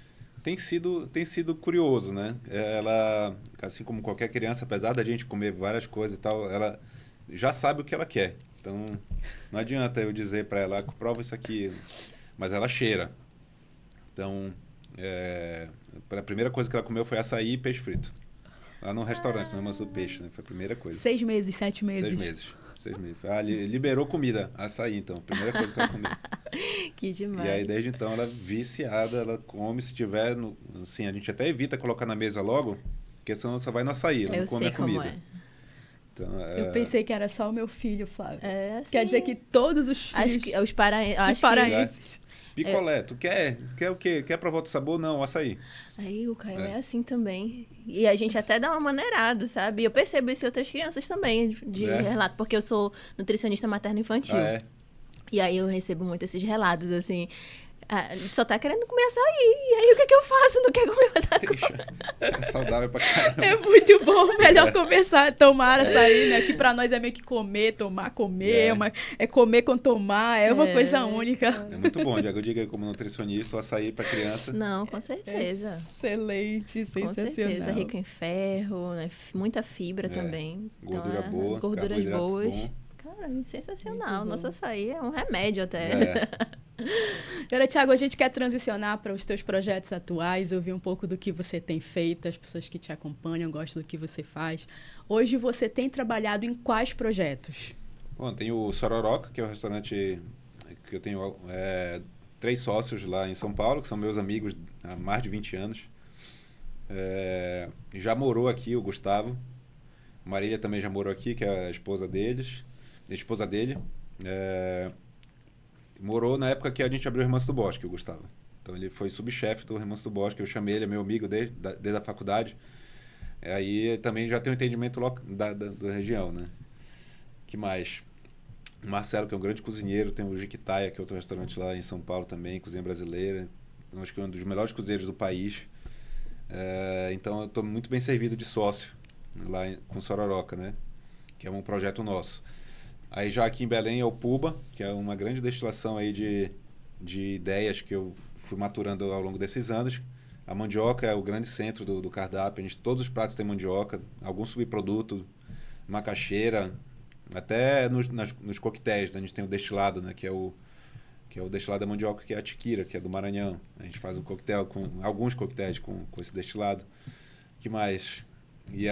Tem sido curioso, né? Ela, assim como qualquer criança, apesar da gente comer várias coisas e tal, ela já sabe o que ela quer. Então, não adianta eu dizer para ela, prova isso aqui, mas ela cheira. Então, a primeira coisa que ela comeu foi açaí e peixe frito. Lá no restaurante, no Remanso do Peixe, né? Foi a primeira coisa. 6 meses, 7 meses. 6 meses. 6 meses. Liberou comida, açaí, então. Primeira coisa que ela comeu. Que demais. E aí, desde então, ela é viciada, ela come se tiver... assim, a gente até evita colocar na mesa logo, porque senão ela só vai no açaí, ela não come a comida. É. Então, Eu pensei que era só o meu filho, Flávio. Assim, quer dizer que todos os filhos... Acho que os paraenses... paraenses. Picolé, tu quer o quê? Quer provar outro sabor? Não, açaí. Aí o Caio é assim também. E a gente até dá uma maneirada, sabe? Eu percebo isso em outras crianças também, de relato, porque eu sou nutricionista materno-infantil. E aí eu recebo muito esses relatos, assim... só tá querendo comer açaí. E aí, o que eu faço? Não quer comer açaí? Deixa. É saudável pra caramba. É muito bom. Melhor começar a tomar açaí, né? Que pra nós é meio que comer, tomar, comer. É comer com tomar. É uma coisa única. É muito bom. Já que eu digo como nutricionista, o açaí pra criança. Não, com certeza. Excelente, sensacional. Com certeza. Rico em ferro, né? Muita fibra também. Gordura boa. Gorduras boas. Bom. Cara, sensacional. Nosso açaí é um remédio até. Agora, Thiago, a gente quer transicionar para os teus projetos atuais, ouvir um pouco do que você tem feito, as pessoas que te acompanham gostam do que você faz. Hoje você tem trabalhado em quais projetos? Bom, tem o Sororoca, que é um restaurante que eu tenho 3 sócios lá em São Paulo, que são meus amigos há mais de 20 anos. Já morou aqui o Gustavo. Marília também já morou aqui, que é a esposa dele. Morou na época que a gente abriu o Remanso do Bosque, o Gustavo. Então ele foi subchefe do Remanso do Bosque. Eu chamei ele, é meu amigo desde a faculdade. Aí também já tem um entendimento da região, né? Que mais? O Marcelo, que é um grande cozinheiro. Tem o Jiquitaia, que é outro restaurante lá em São Paulo também, cozinha brasileira. Eu acho que é um dos melhores cozinheiros do país. Então eu estou muito bem servido de sócio lá com Sororoca, né? Que é um projeto nosso. Aí já aqui em Belém é o Puba, que é uma grande destilação aí de ideias que eu fui maturando ao longo desses anos. A mandioca é o grande centro do cardápio. Todos os pratos têm mandioca, algum subproduto, macaxeira, até nos coquetéis, né? A gente tem o destilado, né? Que é o destilado da mandioca, que é a tiquira, que é do Maranhão. A gente faz um coquetel alguns coquetéis com esse destilado. Que mais? E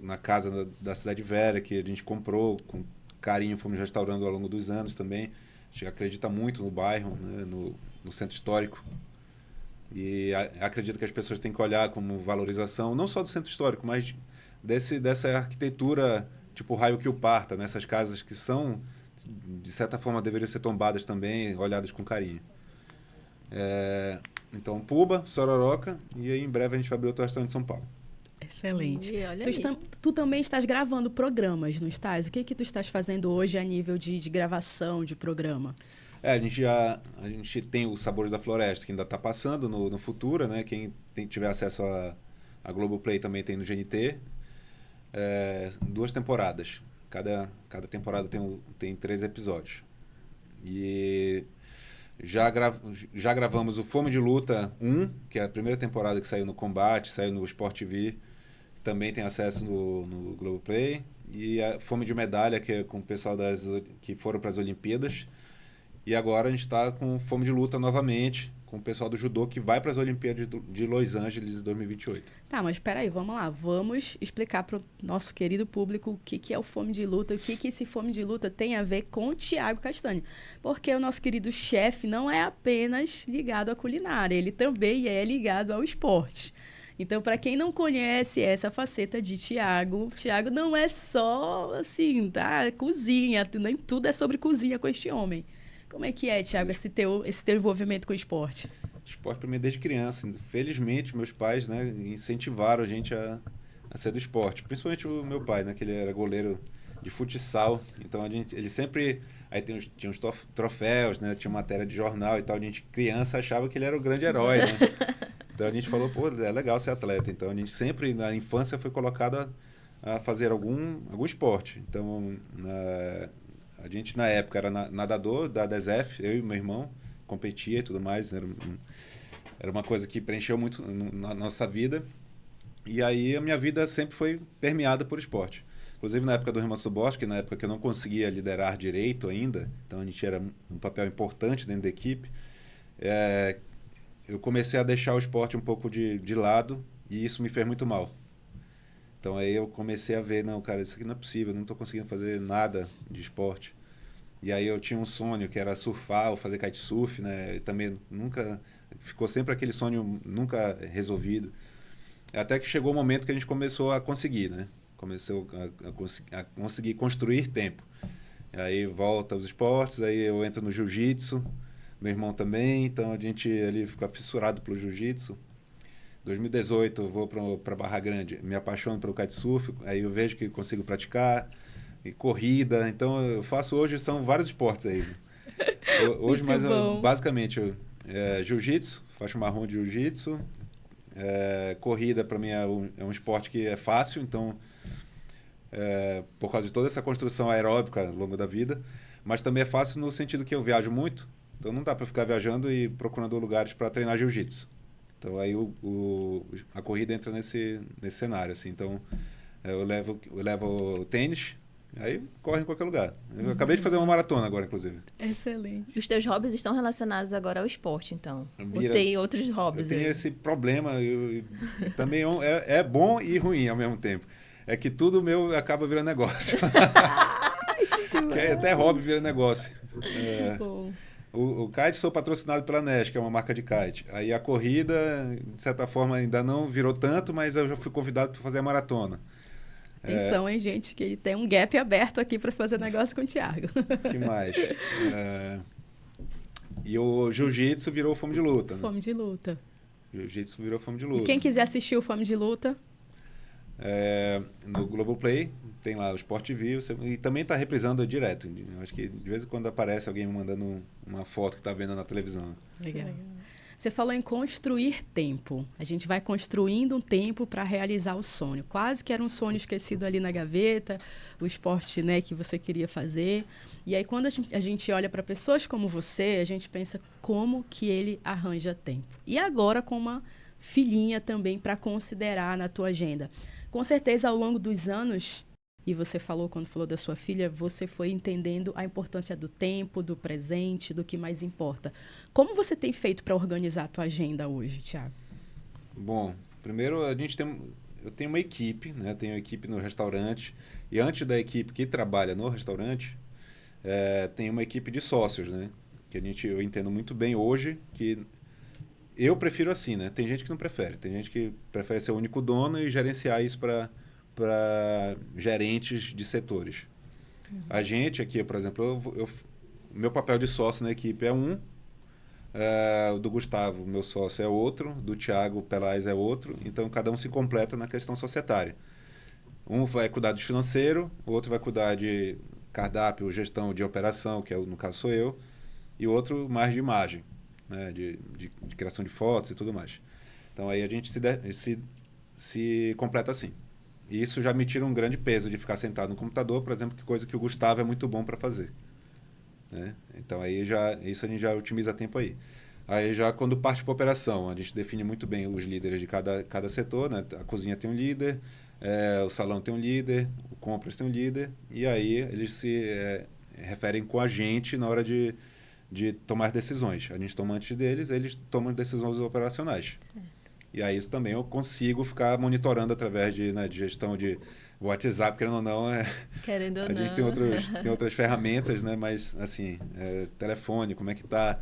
na casa da Cidade Velha, que a gente comprou com carinho, fomos restaurando ao longo dos anos também. A gente acredita muito no bairro, né? no centro histórico. E acredito que as pessoas têm que olhar como valorização, não só do centro histórico, mas dessa arquitetura tipo Raio que o Parta, nessas casas que são, de certa forma, deveriam ser tombadas também, olhadas com carinho. Então, Puba, Sororoca, e aí em breve a gente vai abrir outro restaurante em São Paulo. Excelente. Tu também estás gravando programas, não estás? O que tu estás fazendo hoje a nível de gravação de programa? A gente tem o Sabores da Floresta, que ainda está passando no Futura, né? Quem tiver acesso a Globoplay também tem no GNT. 2 temporadas. Cada temporada tem 3 episódios. E já gravamos o Fome de Luta 1, que é a primeira temporada que saiu no Combate, saiu no Sport TV. Também tem acesso no Globoplay. E a Fome de Medalha, que é com o pessoal que foram para as Olimpíadas. E agora a gente está com Fome de Luta novamente, com o pessoal do judô que vai para as Olimpíadas de Los Angeles em 2028. Tá, mas espera aí, vamos lá. Vamos explicar para o nosso querido público o que é o Fome de Luta, o que esse Fome de Luta tem a ver com o Thiago Castanho. Porque o nosso querido chefe não é apenas ligado à culinária, ele também é ligado ao esporte. Então, para quem não conhece essa faceta de Thiago não é só, assim, cozinha, nem tudo é sobre cozinha com este homem. Como é que é, Thiago, esse teu envolvimento com o esporte? Esporte para mim desde criança. Felizmente, meus pais, né, incentivaram a gente a ser do esporte. Principalmente o meu pai, né, que ele era goleiro de futsal. Então, ele sempre... Aí tinha uns troféus, né, tinha matéria de jornal e tal. A gente, criança, achava que ele era o grande herói, né? Então, a gente falou, é legal ser atleta. Então, a gente sempre, na infância, foi colocado a fazer algum esporte. Então, a gente, na época, era nadador da DESEF, eu e meu irmão, competia e tudo mais. Era uma coisa que preencheu muito na nossa vida. E aí a minha vida sempre foi permeada por esporte. Inclusive na época do Remanso do Bosque, na época que eu não conseguia liderar direito ainda, então a gente era um papel importante dentro da equipe, eu comecei a deixar o esporte um pouco de lado e isso me fez muito mal. Então aí eu comecei a ver, não, cara, isso aqui não é possível, eu não estou conseguindo fazer nada de esporte. E aí eu tinha um sonho que era surfar ou fazer kitesurf, né? E também ficou sempre aquele sonho nunca resolvido. Até que chegou o momento que a gente começou a conseguir, né? Começou a conseguir construir tempo. Aí volta os esportes, aí eu entro no jiu-jitsu, meu irmão também, então a gente ali fica fissurado pelo jiu-jitsu. 2018 eu vou para Barra Grande, me apaixono pelo kitesurf, aí eu vejo que consigo praticar, e corrida, então eu faço hoje, são vários esportes aí. Hoje, mas basicamente, jiu-jitsu, faixa marrom de jiu-jitsu, corrida para mim é um esporte que é fácil, então por causa de toda essa construção aeróbica ao longo da vida, mas também é fácil no sentido que eu viajo muito, então não dá para ficar viajando e procurando lugares para treinar jiu-jitsu. Então aí a corrida entra nesse cenário, assim. Então eu levo o tênis, aí corre em qualquer lugar. Eu acabei de fazer uma maratona agora, inclusive. Excelente. Os teus hobbies estão relacionados agora ao esporte, então? Ou tem outros hobbies? Eu tenho esse problema, também é bom e ruim ao mesmo tempo. É que tudo meu acaba virando negócio. Até hobby vira negócio. O kite sou patrocinado pela Nesh, que é uma marca de kite. Aí a corrida, de certa forma, ainda não virou tanto, mas eu já fui convidado para fazer a maratona. Atenção, hein, gente, que ele tem um gap aberto aqui para fazer negócio com o Thiago. Que mais? E o jiu-jitsu virou Fome de Luta. Fome de Luta. Jiu-jitsu virou Fome de Luta. E quem quiser assistir o Fome de Luta? No Globoplay tem lá o Sport TV e também está reprisando direto. Eu acho que de vez em quando aparece alguém me mandando uma foto que está vendo na televisão. Legal. Você falou em construir tempo. A gente vai construindo um tempo para realizar o sonho. Quase que era um sonho esquecido ali na gaveta, o esporte, né, que você queria fazer. E aí, quando a gente olha para pessoas como você, a gente pensa como que ele arranja tempo. E agora com uma filhinha também para considerar na tua agenda. Com certeza, ao longo dos anos, e você falou, quando falou da sua filha, você foi entendendo a importância do tempo, do presente, do que mais importa. Como você tem feito para organizar a tua agenda hoje, Thiago? Bom, primeiro eu tenho uma equipe, né? Tenho uma equipe no restaurante, e antes da equipe que trabalha no restaurante, tem uma equipe de sócios, né? Que eu entendo muito bem hoje, que eu prefiro assim, né? Tem gente que não prefere. Tem gente que prefere ser o único dono e gerenciar isso para gerentes de setores. Uhum. A gente aqui, por exemplo, meu papel de sócio na equipe é o do Gustavo, meu sócio, é outro, do Thiago Pelaz é outro, então cada um se completa na questão societária. Um vai cuidar do financeiro, o outro vai cuidar de cardápio, gestão de operação, que no caso sou eu, e o outro mais de imagem. Né, de criação de fotos e tudo mais. Então aí a gente se completa assim. E isso já me tira um grande peso de ficar sentado no computador, por exemplo, que coisa que o Gustavo é muito bom para fazer. Né? Então aí isso a gente já otimiza tempo aí. Aí já quando parte para a operação, a gente define muito bem os líderes de cada setor, né? A cozinha tem um líder, o salão tem um líder, o compras tem um líder, e aí eles se referem com a gente na hora de tomar decisões. A gente toma antes deles, eles tomam decisões operacionais. Certo. E aí isso também eu consigo ficar monitorando através de gestão de WhatsApp, querendo ou não. Querendo ou não. A gente tem outras ferramentas, né? Mas, assim, telefone, como é que tá?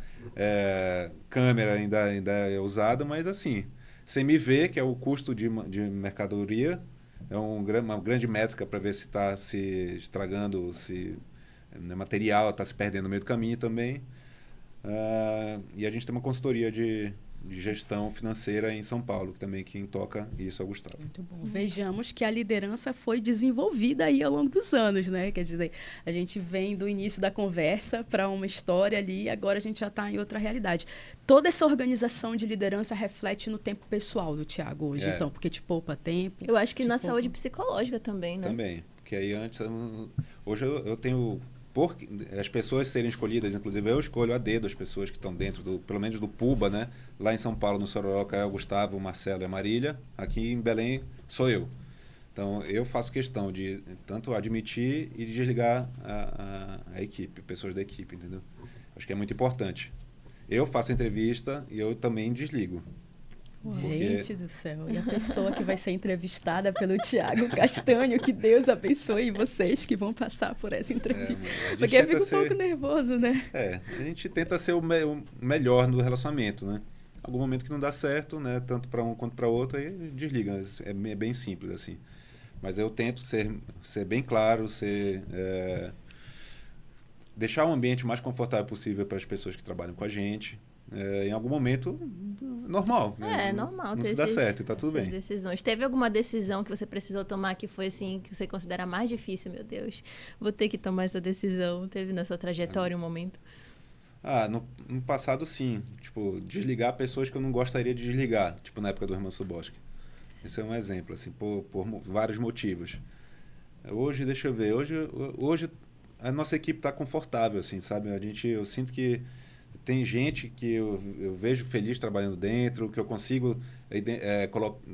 Câmera ainda é usada, mas, assim, CMV, que é o custo de mercadoria, é uma grande métrica para ver se está se estragando, se material está se perdendo no meio do caminho também. E a gente tem uma consultoria de gestão financeira em São Paulo, que também quem toca isso é o Gustavo. Muito bom. Vejamos que a liderança foi desenvolvida aí ao longo dos anos, né? Quer dizer, a gente vem do início da conversa para uma história ali e agora a gente já está em outra realidade. Toda essa organização de liderança reflete no tempo pessoal do Thiago hoje, então, porque te poupa tempo. Eu acho que na saúde psicológica também, né? Também, porque aí hoje eu tenho por as pessoas serem escolhidas, inclusive eu escolho a dedo as pessoas que estão dentro, pelo menos do PUBA, né? Lá em São Paulo, no Sororoca, é o Gustavo, o Marcelo e a Marília. Aqui em Belém, sou eu. Então, eu faço questão de tanto admitir e desligar a equipe, pessoas da equipe, entendeu? Acho que é muito importante. Eu faço a entrevista e eu também desligo. Gente do céu, e a pessoa que vai ser entrevistada pelo Thiago Castanho, que Deus abençoe vocês que vão passar por essa entrevista. Porque eu fico um pouco nervoso, né? A gente tenta ser o melhor no relacionamento, né? Algum momento que não dá certo, né? Tanto para um quanto para outro, aí desliga. É bem simples, assim. Mas eu tento ser bem claro, deixar o ambiente mais confortável possível para as pessoas que trabalham com a gente. Em algum momento, normal. É normal não ter se dá certo e tá tudo bem. Decisões. Teve alguma decisão que você precisou tomar que foi assim, que você considera mais difícil? Meu Deus, vou ter que tomar essa decisão. Teve na sua trajetória um momento? No passado, sim. Tipo, desligar pessoas que eu não gostaria de desligar. Tipo, na época do Herman Suboski. Esse é um exemplo, assim, por vários motivos. Hoje, deixa eu ver, hoje a nossa equipe está confortável, assim, sabe? Eu sinto que tem gente que eu vejo feliz trabalhando dentro, que eu consigo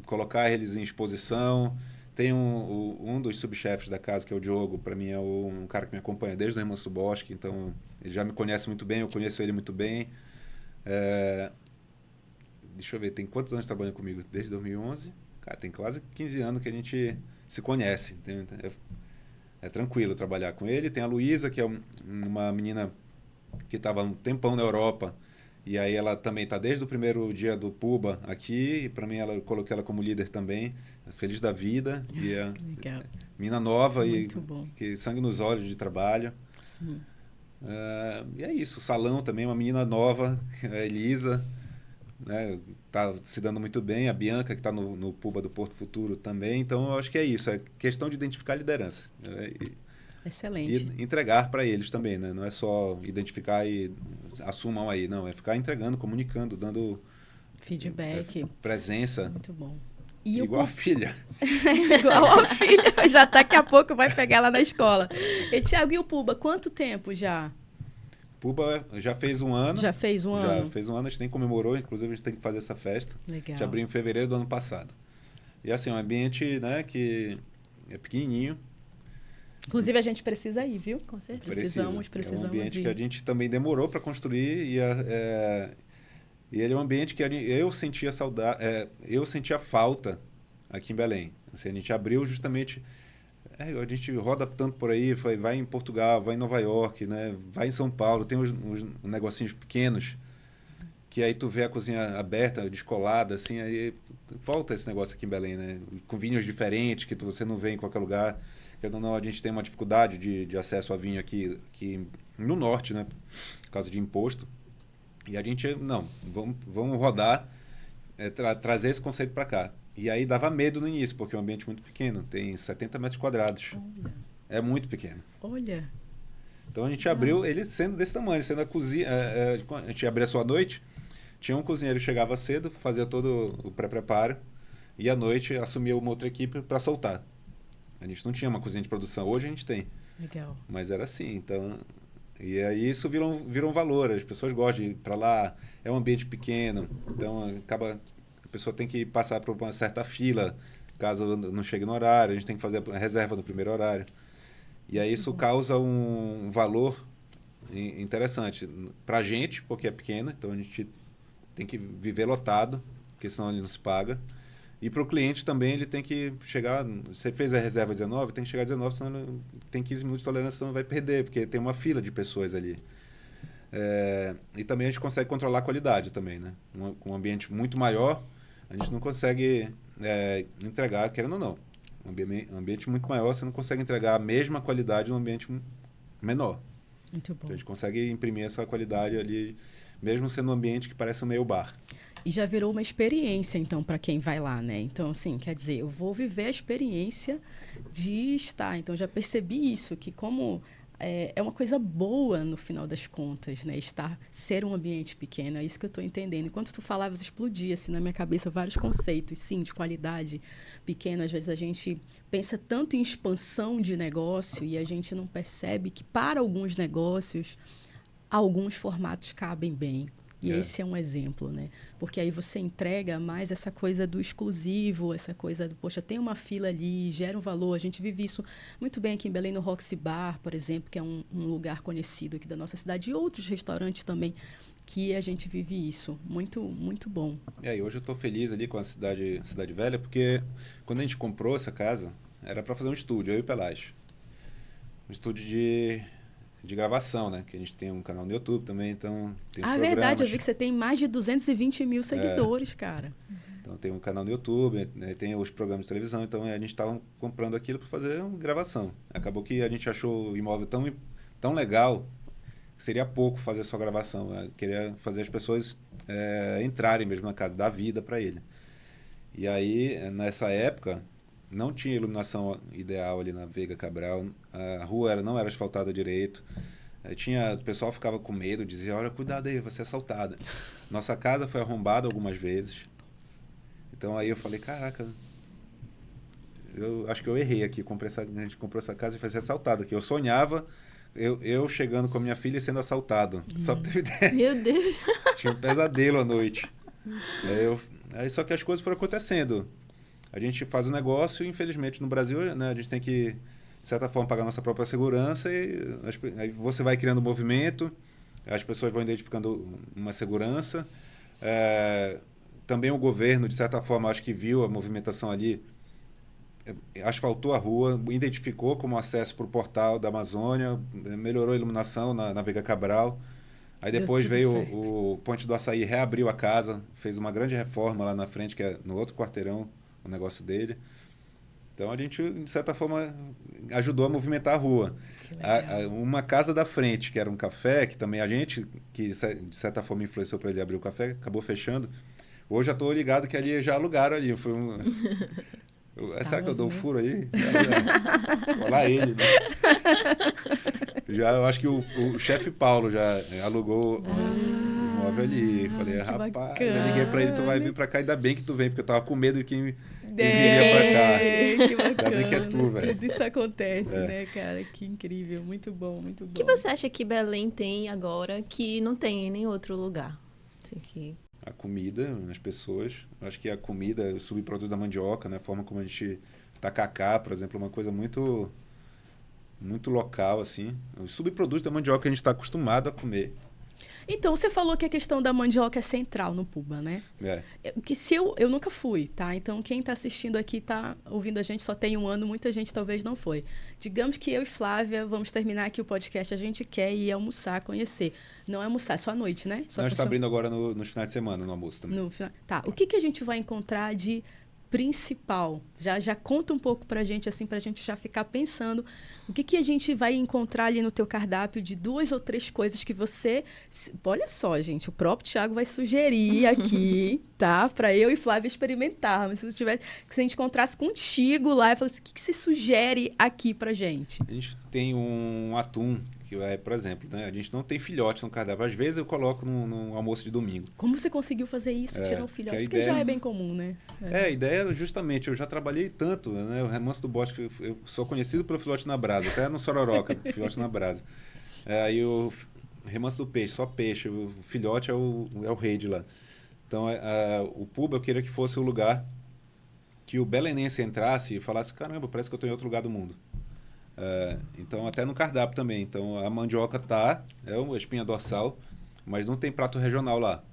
colocar eles em exposição. Tem um dos subchefes da casa, que é o Diogo, para mim é um cara que me acompanha desde o Herman Suboski, então ele já me conhece muito bem, eu conheço ele muito bem. Deixa eu ver, tem quantos anos trabalhando comigo? Desde 2011? Cara, tem quase 15 anos que a gente se conhece. É tranquilo trabalhar com ele. Tem a Luísa, que é uma menina que estava um tempão na Europa. E aí ela também está desde o primeiro dia do PUBA aqui. E para mim, eu coloquei ela como líder também. Feliz da vida. E Legal. Menina nova Muito bom. Que sangue nos olhos de trabalho. Sim. E é isso. O Salão também, uma menina nova, a Elisa. Né, tá se dando muito bem, a Bianca que está no PUBA do Porto Futuro também, então eu acho que é isso, é questão de identificar a liderança, Excelente. E entregar para eles também, né? Não é só identificar e assumam aí, não, é ficar entregando, comunicando, dando feedback, presença. Muito bom. E igual a filha. Igual a filha, já daqui a pouco vai pegar ela na escola. E Thiago, e o PUBA, quanto tempo já? PUBA já fez um ano. Já fez um ano? Já fez um ano, a gente comemorou, inclusive a gente tem que fazer essa festa. Legal. A gente abriu em fevereiro do ano passado. E assim, um ambiente, né, que é pequenininho. Inclusive a gente precisa ir, viu? Com certeza. Precisamos É um ambiente ir. que a gente também demorou para construir e ele é um ambiente que eu sentia saudade, eu sentia falta aqui em Belém. Assim, a gente abriu justamente... a gente roda tanto por aí, vai em Portugal, vai em Nova York, né? Vai em São Paulo, tem uns negocinhos pequenos, que aí tu vê a cozinha aberta, descolada, assim, aí falta esse negócio aqui em Belém, né? Com vinhos diferentes, que você não vê em qualquer lugar. Não, a gente tem uma dificuldade de acesso a vinho aqui no norte, né? Por causa de imposto. E a gente, não, vamos rodar, trazer esse conceito para cá. E aí dava medo no início, porque é um ambiente muito pequeno, tem 70 metros quadrados. Olha. É muito pequeno. Olha. Então a gente abriu ele sendo desse tamanho, sendo a cozinha. A gente abria só à noite, tinha um cozinheiro que chegava cedo, fazia todo o pré-preparo, e à noite assumia uma outra equipe para soltar. A gente não tinha uma cozinha de produção, hoje a gente tem. Legal. Mas era assim, então... E aí isso virou um valor, as pessoas gostam de ir para lá, é um ambiente pequeno, então acaba... A pessoa tem que passar por uma certa fila, caso não chegue no horário, a gente tem que fazer a reserva no primeiro horário. E aí isso causa um valor interessante para a gente, porque é pequeno, então a gente tem que viver lotado, porque senão ele não se paga. E para o cliente também ele tem que chegar... Você fez a reserva 19, tem que chegar a 19, senão ele tem 15 minutos de tolerância, senão vai perder, porque tem uma fila de pessoas ali. E também a gente consegue controlar a qualidade também, né? Com um ambiente muito maior, a gente não consegue entregar, querendo ou não. Um ambiente muito maior, você não consegue entregar a mesma qualidade num ambiente menor. Muito bom. Então, a gente consegue imprimir essa qualidade ali, mesmo sendo um ambiente que parece um meio bar. E já virou uma experiência, então, para quem vai lá, né? Então, assim, quer dizer, eu vou viver a experiência de estar. Então, já percebi isso, que como é uma coisa boa no final das contas, né? Ser um ambiente pequeno, é isso que eu estou entendendo. Enquanto tu falavas, explodia assim, na minha cabeça vários conceitos, sim, de qualidade pequena. Às vezes a gente pensa tanto em expansão de negócio e a gente não percebe que para alguns negócios, alguns formatos cabem bem. E esse é um exemplo, né? Porque aí você entrega mais essa coisa do exclusivo, essa coisa do, poxa, tem uma fila ali, gera um valor. A gente vive isso muito bem aqui em Belém, no Roxy Bar, por exemplo, que é um lugar conhecido aqui da nossa cidade, e outros restaurantes também, que a gente vive isso. Muito, muito bom. E hoje eu estou feliz ali com a Cidade Velha, porque quando a gente comprou essa casa, era para fazer um estúdio, eu e o Pelage. Um estúdio de gravação, né? Que a gente tem um canal no YouTube também, então tem os programas. Verdade, eu vi que você tem mais de 220 mil seguidores, cara. Então tem um canal no YouTube, né, tem os programas de televisão, então a gente estava comprando aquilo para fazer uma gravação. Acabou que a gente achou o imóvel tão legal que seria pouco fazer só gravação. Eu queria fazer as pessoas entrarem mesmo na casa, dar vida para ele. E aí, nessa época, não tinha iluminação ideal ali na Veiga Cabral, a rua não era asfaltada direito. O pessoal ficava com medo, dizia, olha, cuidado aí, vai ser assaltada. Nossa casa foi arrombada algumas vezes. Então aí eu falei, caraca, eu acho que eu errei aqui, a gente comprou essa casa e foi ser assaltada aqui. Eu sonhava, eu chegando com a minha filha e sendo assaltado. Só pra ter ideia. Meu Deus! Tinha um pesadelo à noite. Aí só que as coisas foram acontecendo. A gente faz um negócio e, infelizmente, no Brasil, né, a gente tem que, de certa forma, pagar nossa própria segurança e aí você vai criando um movimento, as pessoas vão identificando uma segurança. Também o governo, de certa forma, acho que viu a movimentação ali, asfaltou a rua, identificou como acesso para o portal da Amazônia, melhorou a iluminação na Veiga Cabral. Aí depois veio o Ponte do Açaí, reabriu a casa, fez uma grande reforma lá na frente, que é no outro quarteirão, o negócio dele. Então a gente, de certa forma, ajudou a movimentar a rua. Uma casa da frente, que era um café, que também a gente, que de certa forma influenciou para ele abrir o café, acabou fechando. Hoje já estou ligado que ali já alugaram ali. Foi será que eu dou um furo aí? Vou lá ele, né? Eu acho que o chefe Paulo já alugou o imóvel ali. Falei, rapaz, bacana. Eu liguei para ele, tu vai vir para cá, ainda bem que tu vem, porque eu tava com medo de quem viria para cá. Que bacana. Ainda bem que é tu, velho. Tudo isso acontece, né, cara? Que incrível. Muito bom, muito bom. O que você acha que Belém tem agora que não tem em nenhum outro lugar? Assim, que... A comida, as pessoas. Acho que a comida, o subproduto da mandioca, né? A forma como a gente... Tacacá, por exemplo, é uma coisa muito, muito local, assim. O subproduto da mandioca que a gente está acostumado a comer. Então, você falou que a questão da mandioca é central no Puba, né? Que se eu nunca fui, tá? Então, quem está assistindo aqui, está ouvindo a gente, só tem um ano, muita gente talvez não foi. Digamos que eu e Flávia vamos terminar aqui o podcast, a gente quer ir almoçar, conhecer. Não é almoçar, é só à noite, né? Nós está abrindo agora nos finais de semana, no almoço também. Tá, o que a gente vai encontrar de principal? Já conta um pouco pra gente, assim, pra gente já ficar pensando o que a gente vai encontrar ali no teu cardápio de 2 ou 3 coisas que você... Olha só, gente, o próprio Thiago vai sugerir aqui, tá? Pra eu e Flávia experimentarmos. Se a gente encontrasse contigo lá e falasse, o que você sugere aqui pra gente? A gente tem um atum, que por exemplo, né? A gente não tem filhote no cardápio. Às vezes eu coloco no almoço de domingo. Como você conseguiu fazer isso, tirar o filhote? Porque já é bem comum, né? A ideia era justamente, eu já trabalhei tanto, né? O remanso do bosque, eu sou conhecido pelo filhote na brasa, até no Sororoca, filhote na brasa. Aí o remanso do peixe, só peixe, o filhote é o rei de lá. Então, o Puba eu queria que fosse o lugar que o belenense entrasse e falasse, caramba, parece que eu estou em outro lugar do mundo. Então, até no cardápio também. Então, a mandioca é uma espinha dorsal, mas não tem prato regional lá.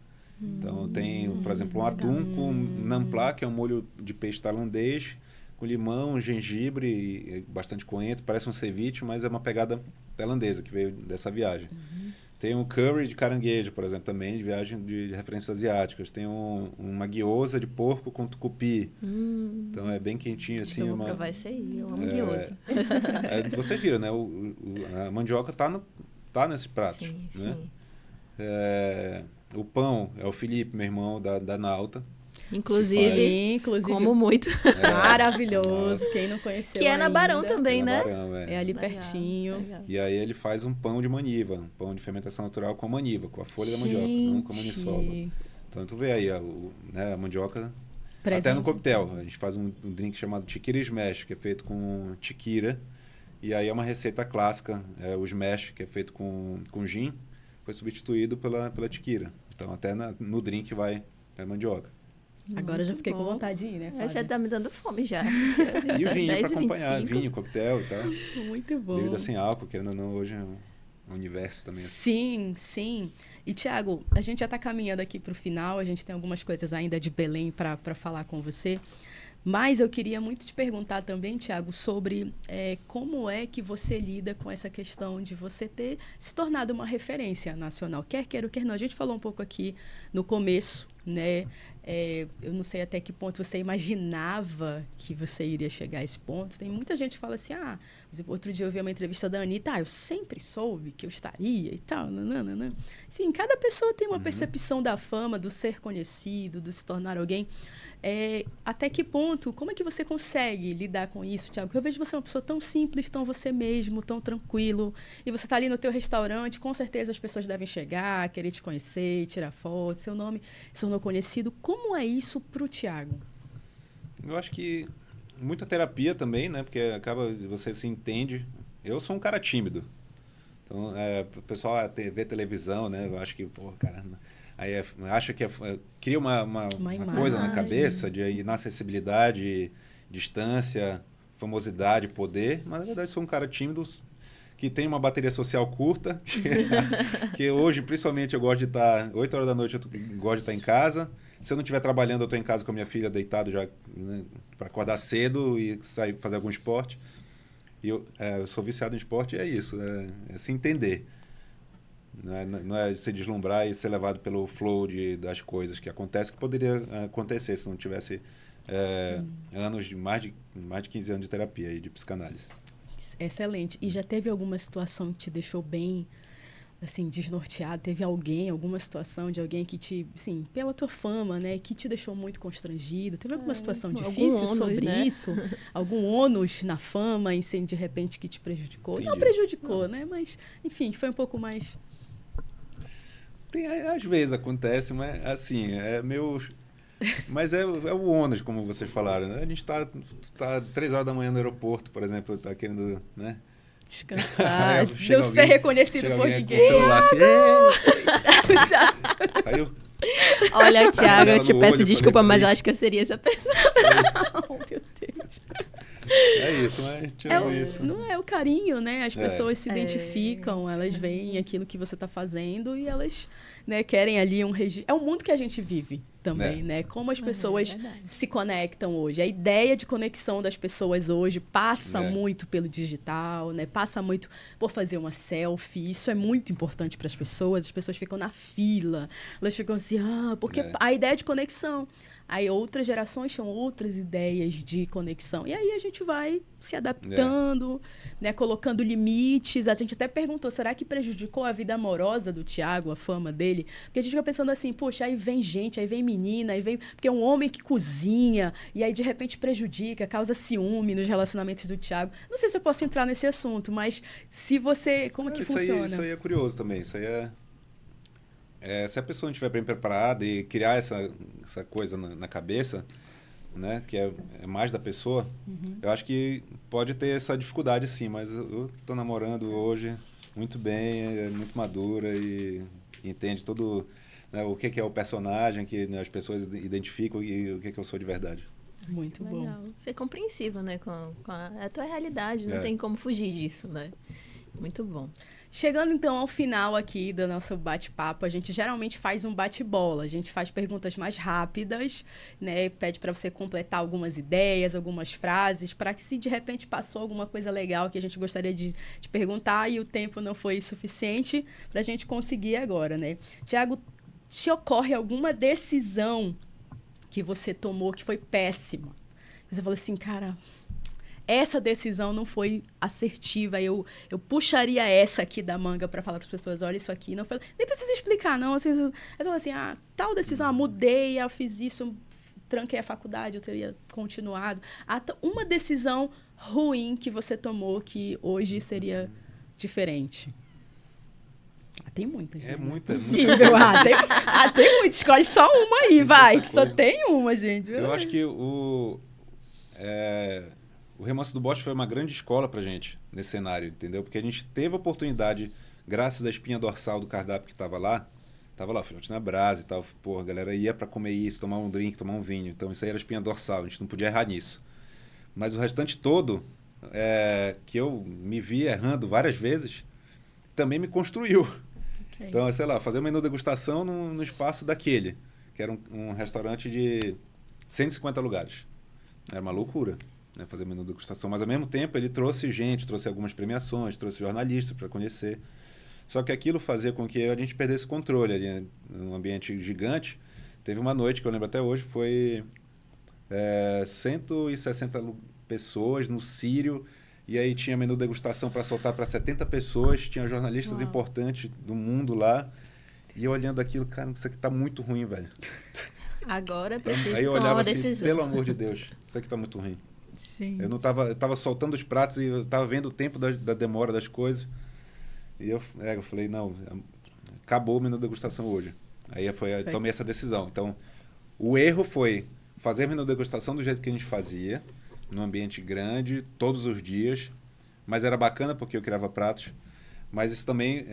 Então, tem, por exemplo, um atum com namplá, que é um molho de peixe tailandês, com limão, gengibre e bastante coentro. Parece um ceviche, mas é uma pegada tailandesa que veio dessa viagem. Tem um curry de caranguejo, por exemplo, também, de viagem de referências asiáticas. Tem uma guiosa de porco com tucupi. Então, é bem quentinho, assim. Eu vou provar isso aí, eu amo guiosa. Você vira, né? A mandioca tá nesse prato. Sim, né? sim. O pão é o Felipe, meu irmão, da Nauta. Inclusive, como muito. Maravilhoso. Quem não conheceu Que é na Barão ainda, também, né? Barão, é ali Legal, pertinho. legal. E aí ele faz um pão de maniva, um pão de fermentação natural com a maniva, com a folha da mandioca, não com a maniçoba. Então tu vê aí a mandioca Presente. até no coquetel. A gente faz um drink chamado Tiquira Smash, que é feito com tiquira. E aí é uma receita clássica, o Smash, que é feito com gin, foi substituído pela tiquira. Então até no drink vai a mandioca. Agora eu já fiquei com vontade de ir, né, Flávia? Já tá me dando fome já. E o vinho 10 para e acompanhar, 25. vinho, coquetel e tal. Muito bom. Bebida sem álcool, querendo ou não, hoje é um universo também. Sim, sim. E, Tiago, a gente já está caminhando aqui para o final, a gente tem algumas coisas ainda de Belém para falar com você. Mas eu queria muito te perguntar também, Tiago, sobre como é que você lida com essa questão de você ter se tornado uma referência nacional. Quer queira ou quer não. A gente falou um pouco aqui no começo, né? Eu não sei até que ponto você imaginava que você iria chegar a esse ponto. Tem muita gente que fala assim, por exemplo, outro dia eu vi uma entrevista da Anitta, eu sempre soube que eu estaria e tal, nananana. Enfim, cada pessoa tem uma percepção da fama, do ser conhecido, do se tornar alguém. Até que ponto, como é que você consegue lidar com isso, Tiago? Porque eu vejo você uma pessoa tão simples, tão você mesmo, tão tranquilo, e você está ali no teu restaurante, com certeza as pessoas devem chegar, querer te conhecer, tirar foto, seu nome se tornou conhecido. Como é isso para o Tiago? Eu acho que muita terapia também, né? Porque você se entende. Eu sou um cara tímido. Então, o pessoal vê televisão, né? Eu acho que, cara... Aí acha que cria uma coisa na cabeça de inacessibilidade, distância, famosidade, poder. Mas, na verdade, sou um cara tímido que tem uma bateria social curta. Que hoje, principalmente, eu gosto de estar... 8 horas da noite eu gosto de estar em casa. Se eu não estiver trabalhando, eu estou em casa com a minha filha deitado já, né, para acordar cedo e sair fazer algum esporte. E eu sou viciado em esporte e é isso. É se entender. Não é se deslumbrar e ser levado pelo flow das coisas que acontecem, que poderia acontecer se não tivesse anos mais de 15 anos de terapia e de psicanálise. Excelente. E já teve alguma situação que te deixou bem, assim, desnorteado? Teve alguma situação de alguém que te, assim, pela tua fama, né, que te deixou muito constrangido? Teve alguma situação difícil sobre isso? Algum ônus na fama, assim, de repente, que te prejudicou? Entendi. Não prejudicou, né? Mas, enfim, foi um pouco mais... Às vezes acontece, mas assim, mas é o ônus, como vocês falaram, né? A gente tá 3 horas da manhã no aeroporto, por exemplo, tá querendo, né? Descansar, não ser reconhecido por ninguém. Com o celular assim, aí eu... Olha, Tiago, eu te peço olho, desculpa, falei, mas eu acho que eu seria essa pessoa. Oh, meu Deus. É isso, mas tirando isso. Não é o carinho, né? As pessoas se identificam, elas veem aquilo que você está fazendo e elas, né, querem ali um registro. É o mundo que a gente vive também, né? Como as pessoas se conectam hoje. A ideia de conexão das pessoas hoje passa muito pelo digital, né? Passa muito por fazer uma selfie. Isso é muito importante para as pessoas. As pessoas ficam na fila, elas ficam assim, porque a ideia de conexão. Aí outras gerações tinham outras ideias de conexão. E aí a gente vai se adaptando, né, colocando limites. A gente até perguntou, será que prejudicou a vida amorosa do Tiago, a fama dele? Porque a gente fica pensando assim, poxa, aí vem gente, aí vem menina, aí vem... Porque é um homem que cozinha, e aí de repente prejudica, causa ciúme nos relacionamentos do Tiago. Não sei se eu posso entrar nesse assunto, mas se você... Como que funciona? Isso aí é curioso também. Isso aí se a pessoa não estiver bem preparada e criar essa coisa na cabeça, né, que é mais da pessoa, eu acho que pode ter essa dificuldade sim, mas eu estou namorando hoje muito bem, é muito madura e entende todo, né, o que é o personagem, que, né, as pessoas identificam e o que eu sou de verdade. Muito Legal. bom. Ser compreensivo, né, com a tua realidade, não tem como fugir disso, né? Muito bom. Chegando, então, ao final aqui do nosso bate-papo, a gente geralmente faz um bate-bola. A gente faz perguntas mais rápidas, né? Pede para você completar algumas ideias, algumas frases, para que se de repente passou alguma coisa legal que a gente gostaria de te perguntar e o tempo não foi suficiente para a gente conseguir agora, né? Tiago, te ocorre alguma decisão que você tomou que foi péssima? Você falou assim, cara... Essa decisão não foi assertiva, eu puxaria essa aqui da manga para falar para as pessoas, olha isso aqui. Não foi, nem precisa explicar, não. Assim, eu falo assim, tal decisão, mudei, eu fiz isso, tranquei a faculdade, eu teria continuado. Uma decisão ruim que você tomou que hoje seria diferente. Tem muitas, É né? muita, Possível. Tem muita. Escolhe só uma aí, vai. Que só tem uma, gente. Eu acho que o Remanso do Bosque foi uma grande escola pra gente nesse cenário, entendeu? Porque a gente teve a oportunidade, graças à espinha dorsal do cardápio que tava lá, filhote na brasa e tal. Pô, a galera ia pra comer isso, tomar um drink, tomar um vinho. Então isso aí era a espinha dorsal, a gente não podia errar nisso. Mas o restante todo, que eu me vi errando várias vezes, também me construiu. Okay. Então, sei lá, fazer um menu degustação no espaço daquele, que era um restaurante de 150 lugares. Era uma loucura, né, fazer menu degustação. Mas, ao mesmo tempo, ele trouxe gente, trouxe algumas premiações, trouxe jornalistas para conhecer. Só que aquilo fazia com que a gente perdesse controle ali, num ambiente gigante. Teve uma noite, que eu lembro até hoje, foi 160 pessoas no Sírio, e aí tinha menu degustação para soltar para 70 pessoas, tinha jornalistas importantes do mundo lá, e eu olhando aquilo, cara, isso aqui tá muito ruim, velho. Agora precisa aí eu tomar olhava uma assim, decisão. pelo amor de Deus, isso aqui tá muito ruim. Sim. Eu tava soltando os pratos e eu tava vendo o tempo da demora das coisas, e eu falei, não, acabou o menu degustação hoje. Aí tomei essa decisão. Então, o erro foi fazer menu degustação do jeito que a gente fazia, num ambiente grande, todos os dias, mas era bacana porque eu criava pratos, mas isso também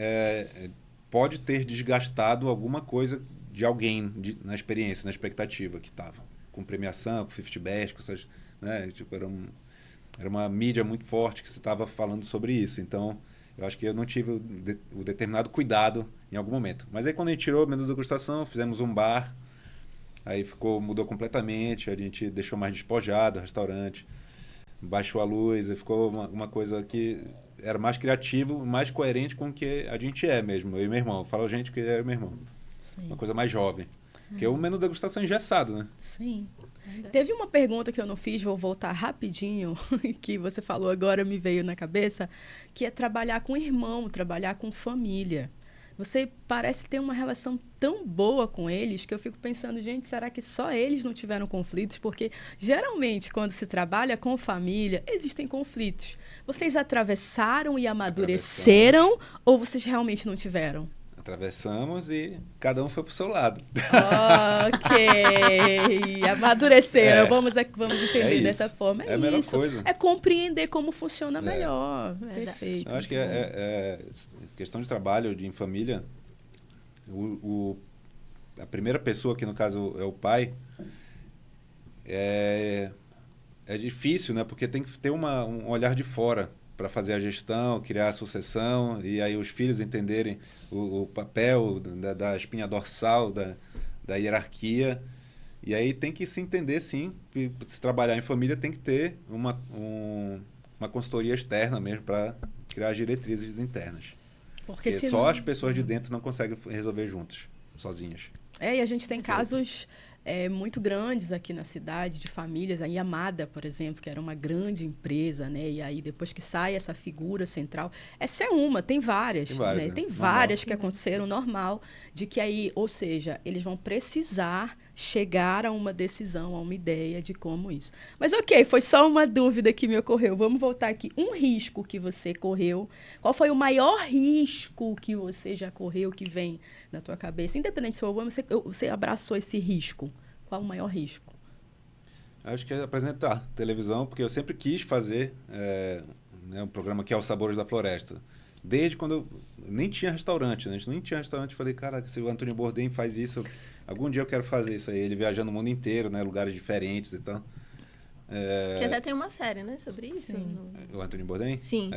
pode ter desgastado alguma coisa de alguém na experiência, na expectativa que estava, com premiação, com 50 Best, com essas, né, tipo, era uma mídia muito forte que você estava falando sobre isso, então eu acho que eu não tive o determinado cuidado em algum momento. Mas aí quando a gente tirou o menu de degustação, fizemos um bar, aí mudou completamente, a gente deixou mais despojado o restaurante, baixou a luz, aí ficou uma coisa que era mais criativo, mais coerente com o que a gente é mesmo, eu e meu irmão. Fala a gente que era meu irmão. Sim. Uma coisa mais jovem. Porque o menu de degustação é engessado, né? Sim. Teve uma pergunta que eu não fiz, vou voltar rapidinho, que você falou agora, me veio na cabeça, que é trabalhar com irmão, trabalhar com família. Você parece ter uma relação tão boa com eles que eu fico pensando, gente, será que só eles não tiveram conflitos? Porque, geralmente, quando se trabalha com família, existem conflitos. Vocês atravessaram e amadureceram ou vocês realmente não tiveram? Atravessamos e cada um foi pro seu lado. Ok. Amadureceram. Vamos entender dessa forma. É a melhor coisa. É compreender como funciona melhor. Perfeito. Eu acho que questão de trabalho em família, a primeira pessoa, que no caso é o pai, é difícil, né? Porque tem que ter um olhar de fora para fazer a gestão, criar a sucessão, e aí os filhos entenderem o papel da espinha dorsal, da hierarquia. E aí tem que se entender, sim, que se trabalhar em família tem que ter uma consultoria externa mesmo para criar as diretrizes internas. Porque só as pessoas de dentro não conseguem resolver juntas, sozinhas. E a gente tem casos muito grandes aqui na cidade, de famílias. A Yamada, por exemplo, que era uma grande empresa, né? E aí, depois que sai essa figura central... Essa é uma, tem várias. Tem várias, né? Tem várias que aconteceram, normal, de que aí, ou seja, eles vão precisar chegar a uma decisão, a uma ideia de como isso. Mas ok, foi só uma dúvida que me ocorreu. Vamos voltar aqui. Um risco que você correu. Qual foi o maior risco que você já correu, que vem na tua cabeça? Independente se você abraçou esse risco. Qual o maior risco? Acho que é apresentar televisão, porque eu sempre quis fazer um programa que é Os Sabores da Floresta. Desde quando eu nem tinha restaurante, né? A gente nem tinha restaurante. Falei, caraca, se o Antônio Bourdain faz isso, algum dia eu quero fazer isso aí. Ele viajando o mundo inteiro, né? Lugares diferentes e tal. Que até tem uma série, né? Sobre isso. O Antônio Bourdain? Sim.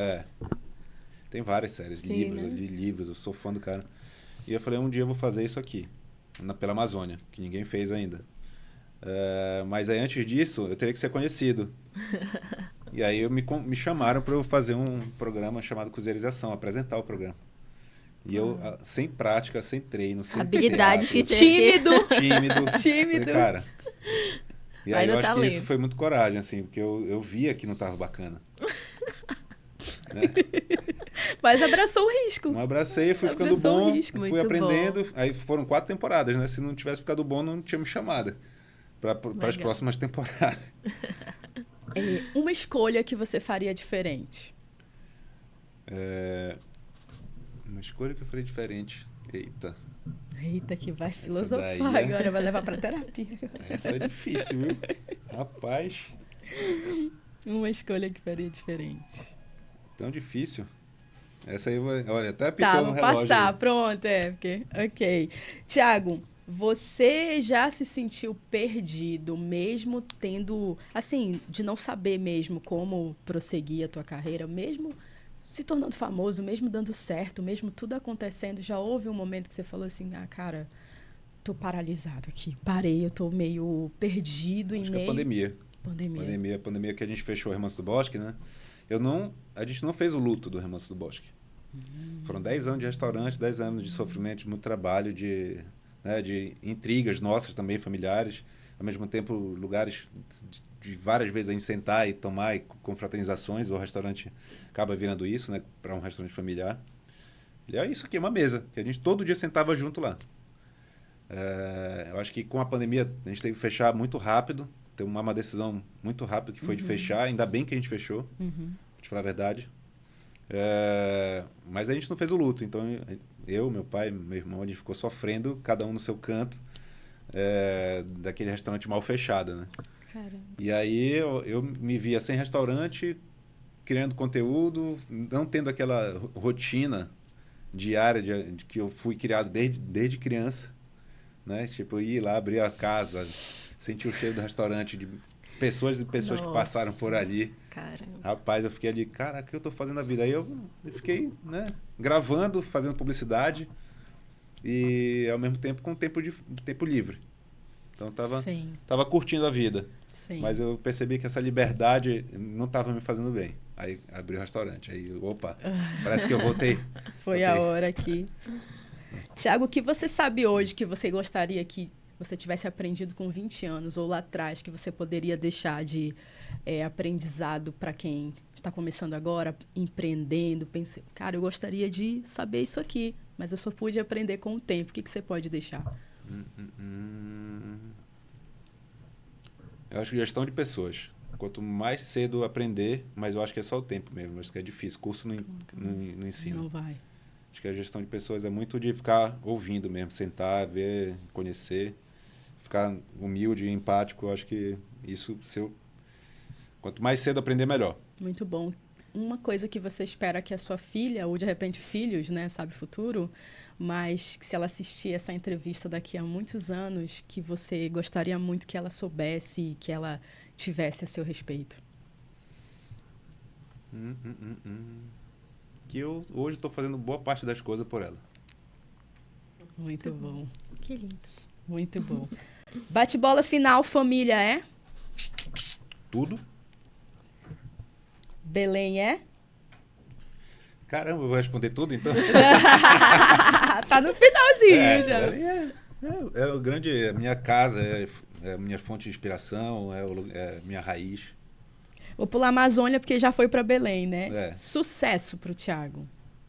Tem várias séries, livros, né? eu li livros, eu sou fã do cara. E eu falei, um dia eu vou fazer isso aqui, pela Amazônia, que ninguém fez ainda. Mas aí, antes disso, eu teria que ser conhecido. E aí me chamaram para eu fazer um programa chamado Cozinheirização, apresentar o programa. E eu, sem prática, sem treino, sem habilidades que tímido. Falei, cara. E aí eu acho que isso lendo. foi muito coragem, assim, porque eu via que não estava bacana. Né? Mas abraçou o risco. Não abracei, fui ficando bom, fui muito aprendendo. Bom. Aí foram 4 temporadas, né? Se não tivesse ficado bom, não tinha me chamado. para as próximas temporadas. Uma escolha que você faria diferente? Uma escolha que eu faria diferente. Eita. Eita, que vai filosofar daí agora, vai levar para terapia. Essa é difícil, viu? Rapaz. Uma escolha que faria diferente. Tão difícil. Essa aí, olha, até Tá, apitou no vou relógio. passar, Aí. pronto, porque... Ok. Tiago, você já se sentiu perdido, mesmo tendo, assim, de não saber mesmo como prosseguir a tua carreira, mesmo se tornando famoso, mesmo dando certo, mesmo tudo acontecendo, já houve um momento que você falou assim, cara, tô paralisado aqui, parei, eu tô meio perdido Acho que é a pandemia. Pandemia. Pandemia que a gente fechou o Remanso do Bosque, né? A gente não fez o luto do Remanso do Bosque. Foram 10 anos de restaurante, 10 anos de sofrimento, de muito trabalho, de intrigas nossas também, familiares. Ao mesmo tempo, lugares de várias vezes a gente sentar e tomar e confraternizações. O restaurante acaba virando isso, né? Para um restaurante familiar. E é isso aqui, uma mesa, que a gente todo dia sentava junto lá. Eu acho que com a pandemia a gente teve que fechar muito rápido. Teve uma decisão muito rápida que foi de fechar. Ainda bem que a gente fechou, pra te falar a verdade. Mas a gente não fez o luto. Então, eu, meu pai, meu irmão, a gente ficou sofrendo, cada um no seu canto, daquele restaurante mal fechado, né? Caramba. E aí eu me via sem restaurante, criando conteúdo, não tendo aquela rotina diária de que eu fui criado desde criança, né? Tipo, ir lá, abrir a casa, sentir o cheiro do restaurante, de pessoas e pessoas que passaram por ali. Caramba. Rapaz, eu fiquei ali, cara, o que eu tô fazendo na vida? Aí eu fiquei, né, gravando, fazendo publicidade e, ao mesmo tempo, com tempo livre. Então, tava curtindo a vida. Sim. Mas eu percebi que essa liberdade não estava me fazendo bem. Aí, abri o restaurante. Aí, opa, parece que eu voltei. Foi a hora aqui. Tiago, o que você sabe hoje que você gostaria que você tivesse aprendido com 20 anos ou lá atrás, que você poderia deixar de aprendizado para quem está começando agora, empreendendo? Pensei, cara, eu gostaria de saber isso aqui, mas eu só pude aprender com o tempo. O que você pode deixar? Eu acho que gestão de pessoas. Quanto mais cedo aprender, mas eu acho que é só o tempo mesmo. Acho que é difícil. Curso não ensina. Não vai. Acho que a gestão de pessoas é muito de ficar ouvindo mesmo, sentar, ver, conhecer, ficar humilde e empático. Eu acho que isso, quanto mais cedo aprender, melhor. Muito bom. Uma coisa que você espera que a sua filha, ou de repente filhos, né, sabe futuro, mas que se ela assistir essa entrevista daqui a muitos anos, que você gostaria muito que ela soubesse, que ela tivesse a seu respeito? Que eu hoje estou fazendo boa parte das coisas por ela. Muito bom. Que lindo. Muito bom. Bate-bola final, família, é? Tudo. Belém é? Caramba, eu vou responder tudo, então? Tá no finalzinho já. É o grande... A minha casa, é a minha fonte de inspiração, é a minha raiz. Vou pular Amazônia porque já foi para Belém, né? É. Sucesso pro Tiago.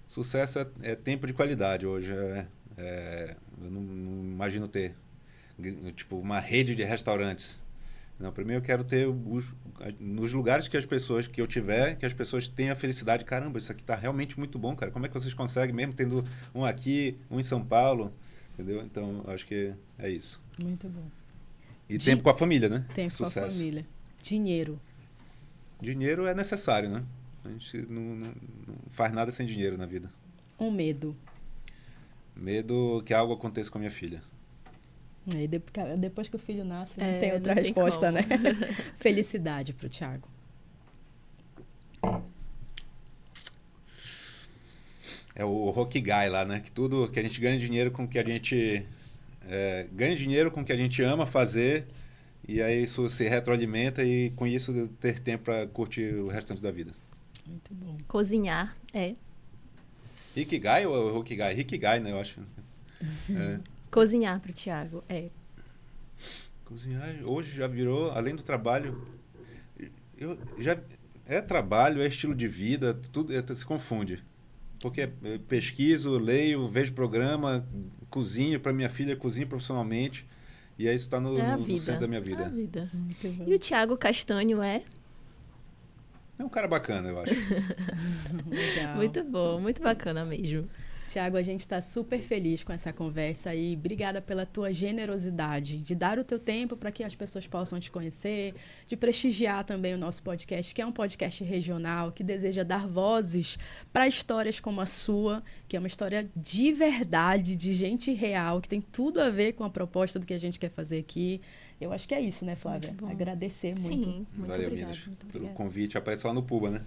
Sucesso é tempo de qualidade hoje. Eu não imagino ter tipo uma rede de restaurantes. Não, primeiro eu quero ter nos lugares que as pessoas que eu tiver, que as pessoas tenham a felicidade. Caramba, isso aqui tá realmente muito bom, cara. Como é que vocês conseguem, mesmo tendo um aqui, um em São Paulo? Entendeu? Então, acho que é isso. Muito bom. E tempo com a família, né? Tempo Sucesso. com a família. Dinheiro. Dinheiro é necessário, né? A gente não faz nada sem dinheiro na vida. Um medo. Medo que algo aconteça com a minha filha. Aí depois que o filho nasce, não tem outra não tem resposta, como. né? Felicidade pro Tiago. É o Hokigai lá, né? Que tudo que a gente ganha dinheiro com que a gente... ganha dinheiro com que a gente ama fazer, e aí isso se retroalimenta e com isso ter tempo para curtir o restante da vida. Muito bom. Cozinhar, Ikigai ou Hokigai? Ikigai, né? Eu acho. Cozinhar pro Tiago, Cozinhar hoje já virou, além do trabalho, é trabalho, é estilo de vida, tudo se confunde. Porque eu pesquiso, leio, vejo programa, cozinho para minha filha, cozinho profissionalmente. E aí isso está no centro da minha vida. É a vida. Muito bom. E o Thiago Castanho é? É um cara bacana, eu acho. Legal. Muito bom, muito bacana mesmo. Tiago, a gente está super feliz com essa conversa e obrigada pela tua generosidade de dar o teu tempo para que as pessoas possam te conhecer, de prestigiar também o nosso podcast, que é um podcast regional, que deseja dar vozes para histórias como a sua, que é uma história de verdade, de gente real, que tem tudo a ver com a proposta do que a gente quer fazer aqui. Eu acho que é isso, né, Flávia? Agradecer muito. Sim, muito Valeu, obrigada. Minas, pelo convite. Aparece lá no Puba, né?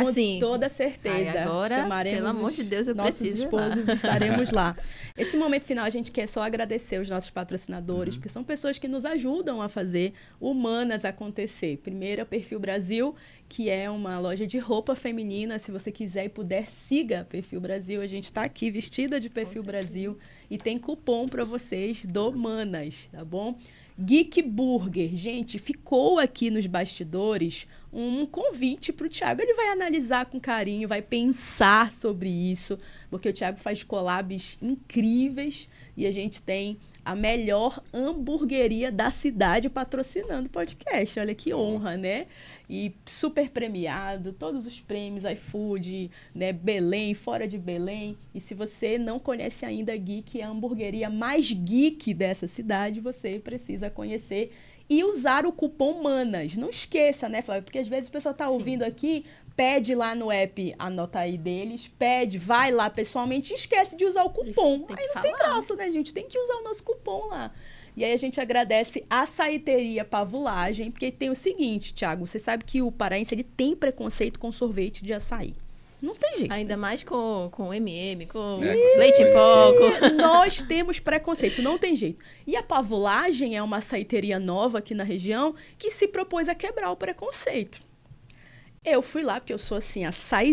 Com sim. toda certeza. Ai, agora, chamaremos pelo amor de Deus, eu nossos preciso ir esposos, lá. estaremos lá. Esse momento final, a gente quer só agradecer os nossos patrocinadores, porque são pessoas que nos ajudam a fazer Humanas acontecer. Primeiro, a Perfil Brasil, que é uma loja de roupa feminina. Se você quiser e puder, siga a Perfil Brasil. A gente está aqui vestida de Perfil Brasil e tem cupom para vocês do Humanas, tá bom? Geek Burger, gente, ficou aqui nos bastidores um convite para o Thiago. Ele vai analisar com carinho, vai pensar sobre isso, porque o Thiago faz collabs incríveis e a gente tem a melhor hamburgueria da cidade patrocinando o podcast. Olha que honra, né? E super premiado, todos os prêmios, iFood, né? Belém, fora de Belém. E se você não conhece ainda a Geek, a hamburgueria mais geek dessa cidade, você precisa conhecer e usar o cupom MANAS. Não esqueça, né, Flávia? Porque às vezes o pessoal está ouvindo aqui, pede lá no app, anota aí deles, pede, vai lá pessoalmente e esquece de usar o cupom. Aí não tem graça, né, gente? Tem que usar o nosso cupom lá. E aí a gente agradece a Açaiteria Pavulagem, porque tem o seguinte, Thiago, você sabe que o paraense ele tem preconceito com sorvete de açaí. Não tem jeito. Ainda mais com M&M, com É, leite em pouco. Nós temos preconceito, não tem jeito. E a Pavulagem é uma açaiteria nova aqui na região que se propôs a quebrar o preconceito. Eu fui lá, porque eu sou assim, açaí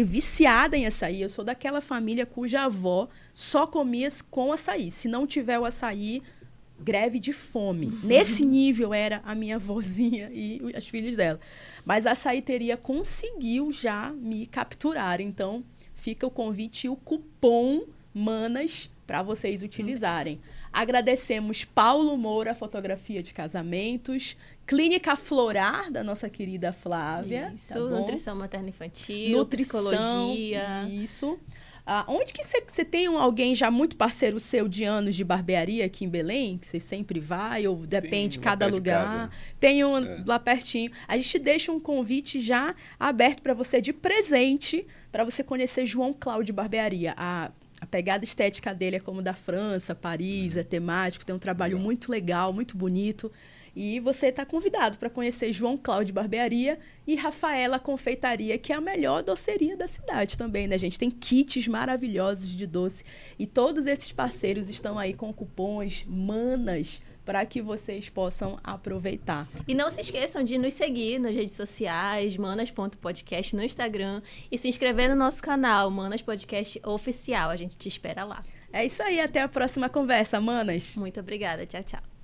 viciada em açaí. Eu sou daquela família cuja avó só comia com açaí. Se não tiver o açaí, greve de fome. Nesse nível era a minha avózinha e os filhos dela. Mas a açaiteria conseguiu já me capturar. Então, fica o convite e o cupom MANAS para vocês utilizarem. Agradecemos Paulo Moura, fotografia de casamentos, Clínica Florar, da nossa querida Flávia. Isso, tá bom? nutrição materno-infantil, psicologia. Isso. Onde que você tem alguém já muito parceiro seu de anos de barbearia aqui em Belém? Que você sempre vai, ou depende de cada lugar? Tem um lá pertinho. A gente deixa um convite já aberto para você de presente, para você conhecer João Cláudio Barbearia. A pegada estética dele é como da França, Paris, é temático, tem um trabalho muito legal, muito bonito. E você está convidado para conhecer João Cláudio Barbearia e Rafaela Confeitaria, que é a melhor doceria da cidade também, né, gente? Tem kits maravilhosos de doce. E todos esses parceiros estão aí com cupons MANAS para que vocês possam aproveitar. E não se esqueçam de nos seguir nas redes sociais, manas.podcast no Instagram e se inscrever no nosso canal, Manas Podcast Oficial. A gente te espera lá. É isso aí, até a próxima conversa, Manas. Muito obrigada, tchau, tchau.